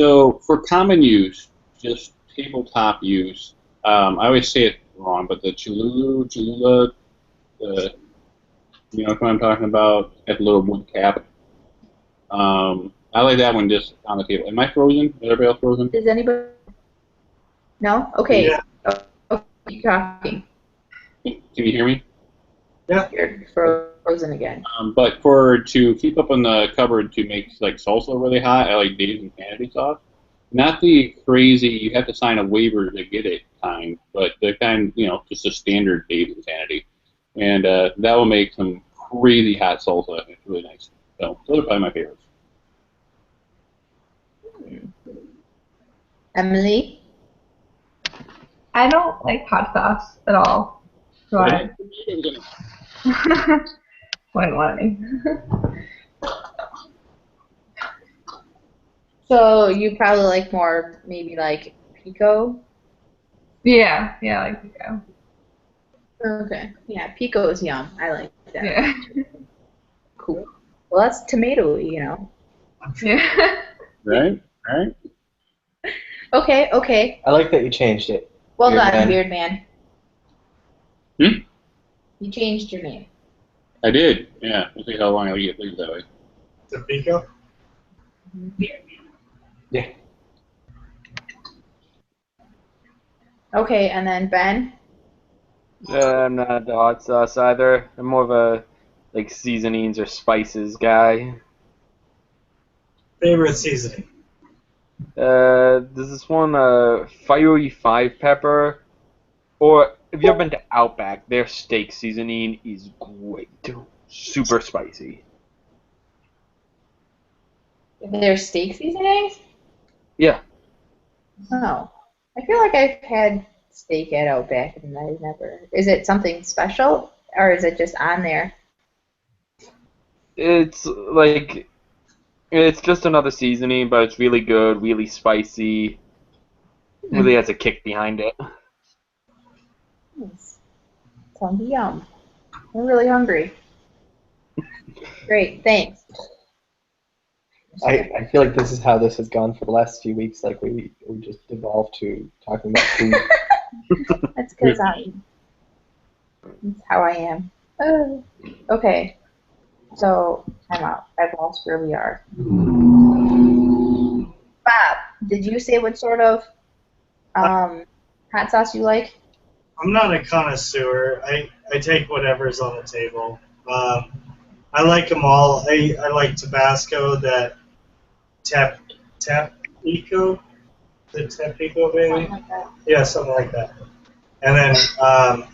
So for common use, just tabletop use, I always say it wrong, but the Cholula, you know what I'm talking about? Got the little wood cap. I like that one just on the table. Am I frozen? Is everybody else frozen? Is anybody? No? Okay. Yeah. Oh, keep talking. Can you hear me? You're frozen again. But to keep up in the cupboard to make like salsa really hot, I like Dave's Insanity sauce. Not the crazy, you have to sign a waiver to get it kind, but the kind, just a standard Dave's Insanity. And that will make some crazy hot salsa. It's really nice. So those are probably my favorites. Emily? I don't like hot sauce at all. So I wouldn't want any. So you probably like more, maybe like pico? Yeah, I like pico. Okay. Yeah, pico is yum. I like that. Yeah. Cool. Well, that's tomato-y, Yeah. Right? Okay. I like that you changed it. Well Beard done, Man. Beard Man. Hmm? You changed your name. I did. Yeah. We'll see how long I leave it that way. Topeka? Yeah. Okay, and then Ben? I'm not the hot sauce either. I'm more of a seasonings or spices guy. Favorite seasoning? There's this one fiery 5-pepper, or if you've been to Outback, their steak seasoning is great, super spicy. There's steak seasonings? Yeah. Oh. I feel like I've had steak at Outback and I've never. Is it something special or is it just on there? It's it's just another seasoning, but it's really good, really spicy. Really has a kick behind it. Nice. Sounds yum. I'm really hungry. Great, thanks. I feel like this is how this has gone for the last few weeks. Like we just devolved to talking about food. That's because that's how I am. Okay. So, time out. I've lost where we are. Bob, did you say what sort of hot sauce you like? I'm not a connoisseur. I take whatever's on the table. I like them all. I like Tabasco, that Tapico, the Tapico maybe? Something like that. Yeah, something like that. And then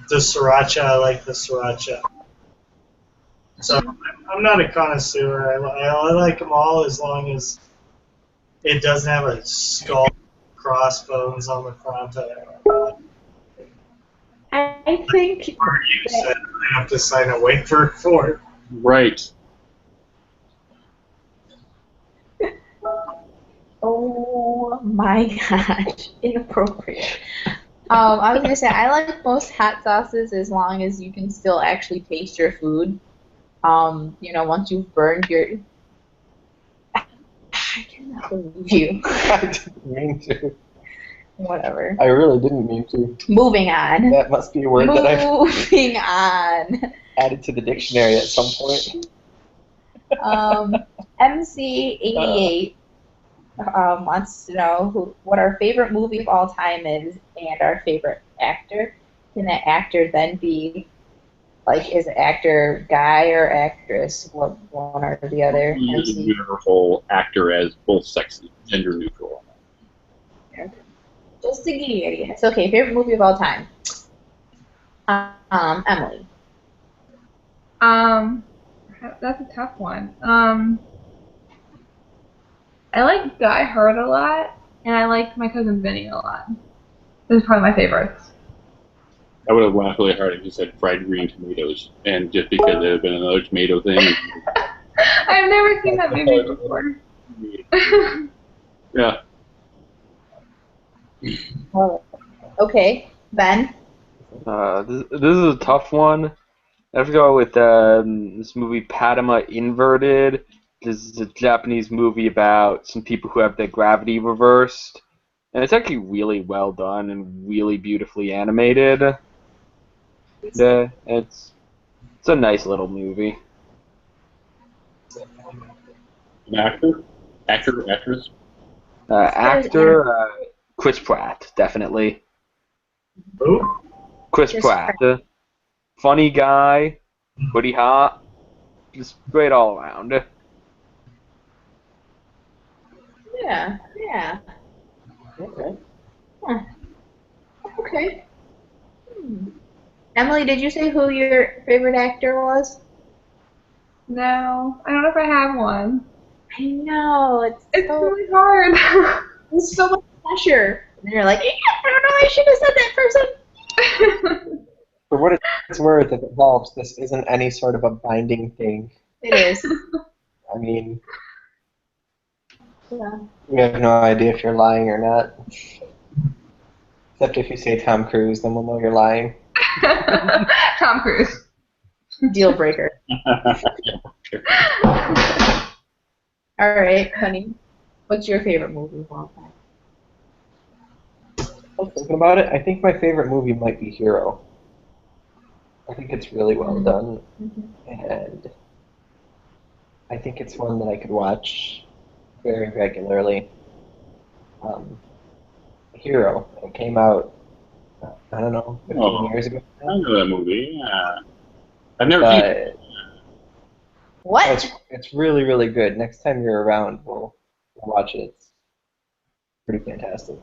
the Sriracha, I like the Sriracha. So I'm not a connoisseur. I like them all as long as it doesn't have a skull, crossbones on the front. I think Or you said I have to sign a waiver for it. Right. oh my gosh, inappropriate. I was gonna say I like most hot sauces as long as you can still actually taste your food. Once you've burned your I cannot believe you. I didn't mean to. Whatever. I really didn't mean to. Moving on. That must be a word that I've Moving on. added to the dictionary at some point. MC88 wants to know what our favorite movie of all time is and our favorite actor. Can that actor then be, is it actor guy or actress? One or the other? Use a universal actor as both sexy, gender neutral. Just to give you an idea. It's okay. Favorite movie of all time? Emily. That's a tough one. I like Die Hard a lot, and I like My Cousin Vinny a lot. Those are probably my favorites. I would have laughed really hard if you said fried green tomatoes, and just because there had been another tomato thing. I've never seen that movie before. Yeah. Okay, Ben. This is a tough one. I have to go with this movie Padma Inverted. This is a Japanese movie about some people who have their gravity reversed. And it's actually really well done and really beautifully animated. Yeah, it's a nice little movie. An actor? Actress? Actor, Chris Pratt, definitely. Who? Chris Pratt. Funny guy, pretty hot, just great all around. Yeah. Okay. Huh. Okay. Emily, did you say who your favorite actor was? No, I don't know if I have one. I know, it's really hard. It's so much pressure. And you're like, I don't know, I should have said that person. For what it's worth, if it helps, this isn't any sort of a binding thing. It is. I mean, Yeah. we have no idea if you're lying or not. Except if you say Tom Cruise, then we'll know you're lying. Tom Cruise. Deal breaker. All right, honey. What's your favorite movie of all time? I was thinking about it. I think my favorite movie might be Hero. I think it's really well done, and I think it's one that I could watch very regularly. Hero. It came out, I don't know, 15 years ago. I know that movie. I've never seen it. What? It's really, really good. Next time you're around, we'll watch it. It's pretty fantastic.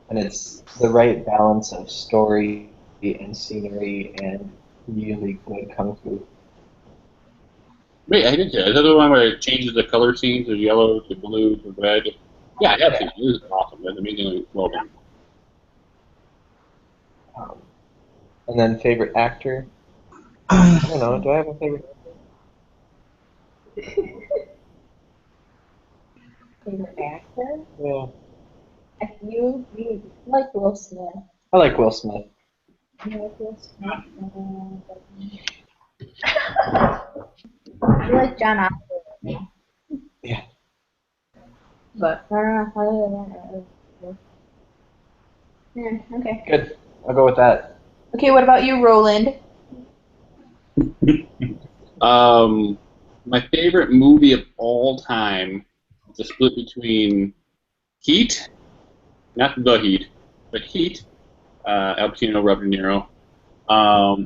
And it's the right balance of story and scenery and really good kung fu. Wait, I didn't see that. Is that the one where it changes the color scenes of yellow to blue to red? Yeah, I have seen it. It is awesome. That's amazingly well done. And then favorite actor? I don't know. Do I have a favorite actor? Favorite actor? Yeah. You like Will Smith. I like Will Smith. You like Will Smith? You like John Osborne. Yeah. But, yeah, okay. Good. I'll go with that. Okay, what about you, Roland? My favorite movie of all time is a split between Heat, not The Heat, but Heat, Al Pacino, Robert De Niro,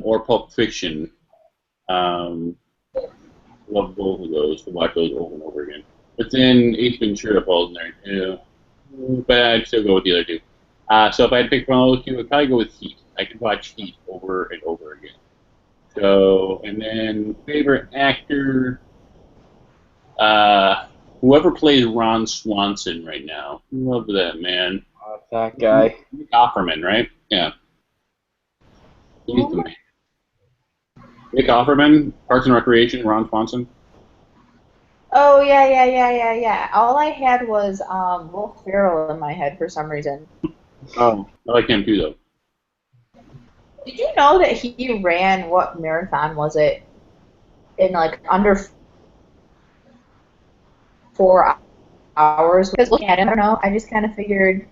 or Pulp Fiction. Love both of those, to watch those over and over again. But then Ace Ventura falls in there too. But I'd still go with the other two. So if I had to pick one of those two, I'd probably go with Heat. I could watch Heat over and over again. So, and then favorite actor, whoever plays Ron Swanson right now. Love that man. That guy. Nick Offerman, right? Yeah. He's the man. Nick Offerman, Parks and Recreation, Ron Swanson. Oh yeah. All I had was Will Ferrell in my head for some reason. Oh, I like him too, though. Did you know that he ran, what marathon was it, in like under 4 hours? Because looking at him, I don't know, I just kind of figured,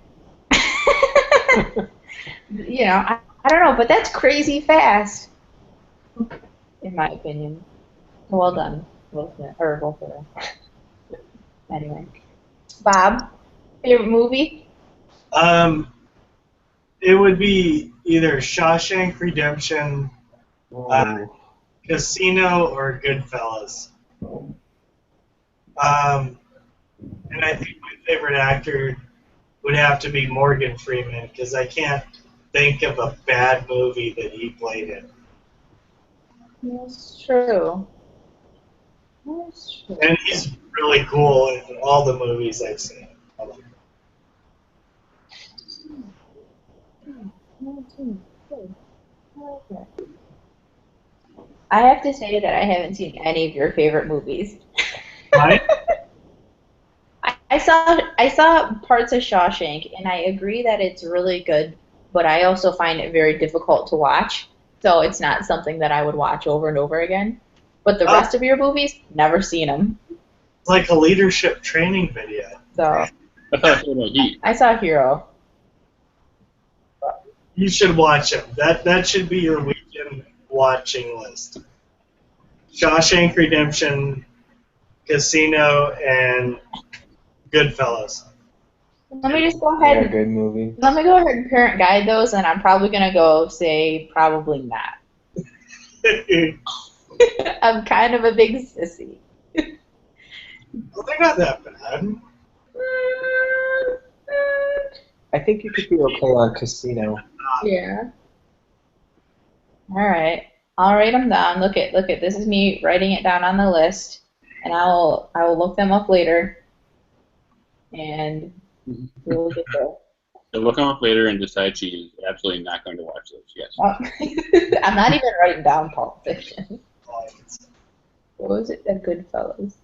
you know, I don't know, but that's crazy fast, in my opinion. Well done, Will Ferrell. Anyway, Bob, favorite movie? It would be either Shawshank Redemption, Casino, or Goodfellas. And I think my favorite actor would have to be Morgan Freeman, because I can't think of a bad movie that he played in. That's true. That's true. And he's really cool in all the movies I've seen. I have to say that I haven't seen any of your favorite movies. Right? I saw parts of Shawshank, and I agree that it's really good, but I also find it very difficult to watch. So it's not something that I would watch over and over again. But the rest of your movies, never seen them. It's like a leadership training video. So I saw Hero. You should watch them. That should be your weekend watching list. Shawshank Redemption, Casino, and Goodfellas. Let me just go ahead. Yeah, good movie. Let me go ahead and parent guide those, and I'm probably gonna go say probably not. I'm kind of a big sissy. Well, they're not that bad. I think you could be okay on Casino. Yeah. All right. I'll write them down. Look at. This is me writing it down on the list, and I will look them up later, and we'll get there. So look them up later and decide she's absolutely not going to watch those. Yes. Oh. I'm not even writing down Pulp Fiction. What was it? The Goodfellas.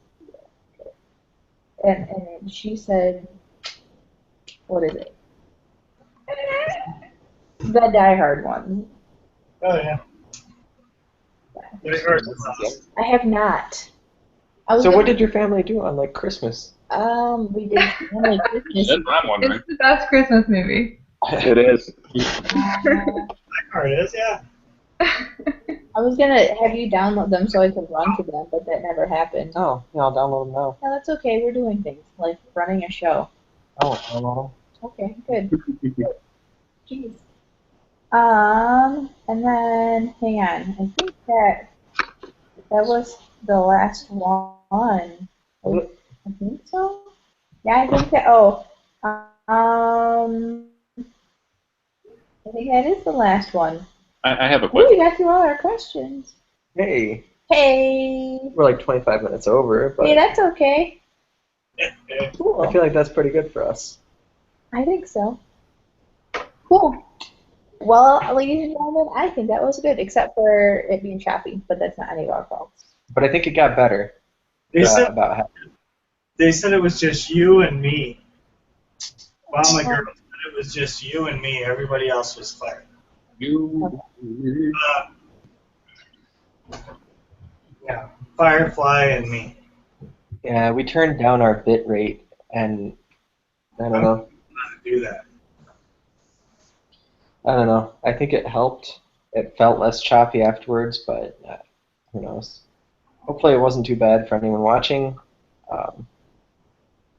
And then she said, what is it? The Die Hard one. Oh, yeah. Die Hard is awesome. I have not. So what did your family do on, like, Christmas? We did family Christmas. That's what I'm wondering. It's the best Christmas movie. It is. Die Hard is, yeah. I was going to have you download them so I could run to them, but that never happened. Oh, yeah, I'll download them now. No, that's okay. We're doing things, like running a show. Oh, download Okay, good. Jeez. And then, hang on. I think that was the last one. I think so. Yeah, I think that. I think that is the last one. I have a Ooh, question. we got through all our questions. them. Hey, Hey. we're like 25 minutes over, but Hey, that's okay. Cool. I feel like that's pretty good for us. I think so. Cool. Well, ladies and gentlemen, I think that was good, except for it being choppy, but that's not any of our faults. But I think it got better. They said About half. They said it was just you and me. Well, my girl said it was just you and me. Everybody else was fired. Yeah, Firefly and me. Yeah, we turned down our bit rate, and I don't know. Do that. I don't know. I think it helped. It felt less choppy afterwards, but who knows? Hopefully it wasn't too bad for anyone watching.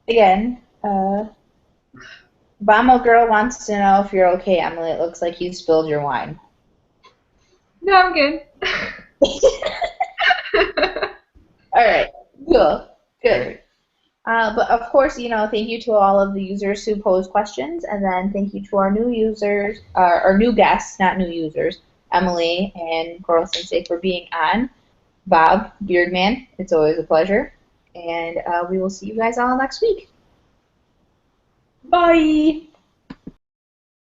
Again, Bamo Girl wants to know if you're okay, Emily. It looks like you spilled your wine. No, I'm good. All right, good, good. But of course, thank you to all of the users who posed questions, and then thank you to our new users, our new guests, not new users, Emily and koronsensei for being on. Bob, Beardman, it's always a pleasure, and we will see you guys all next week. Bye.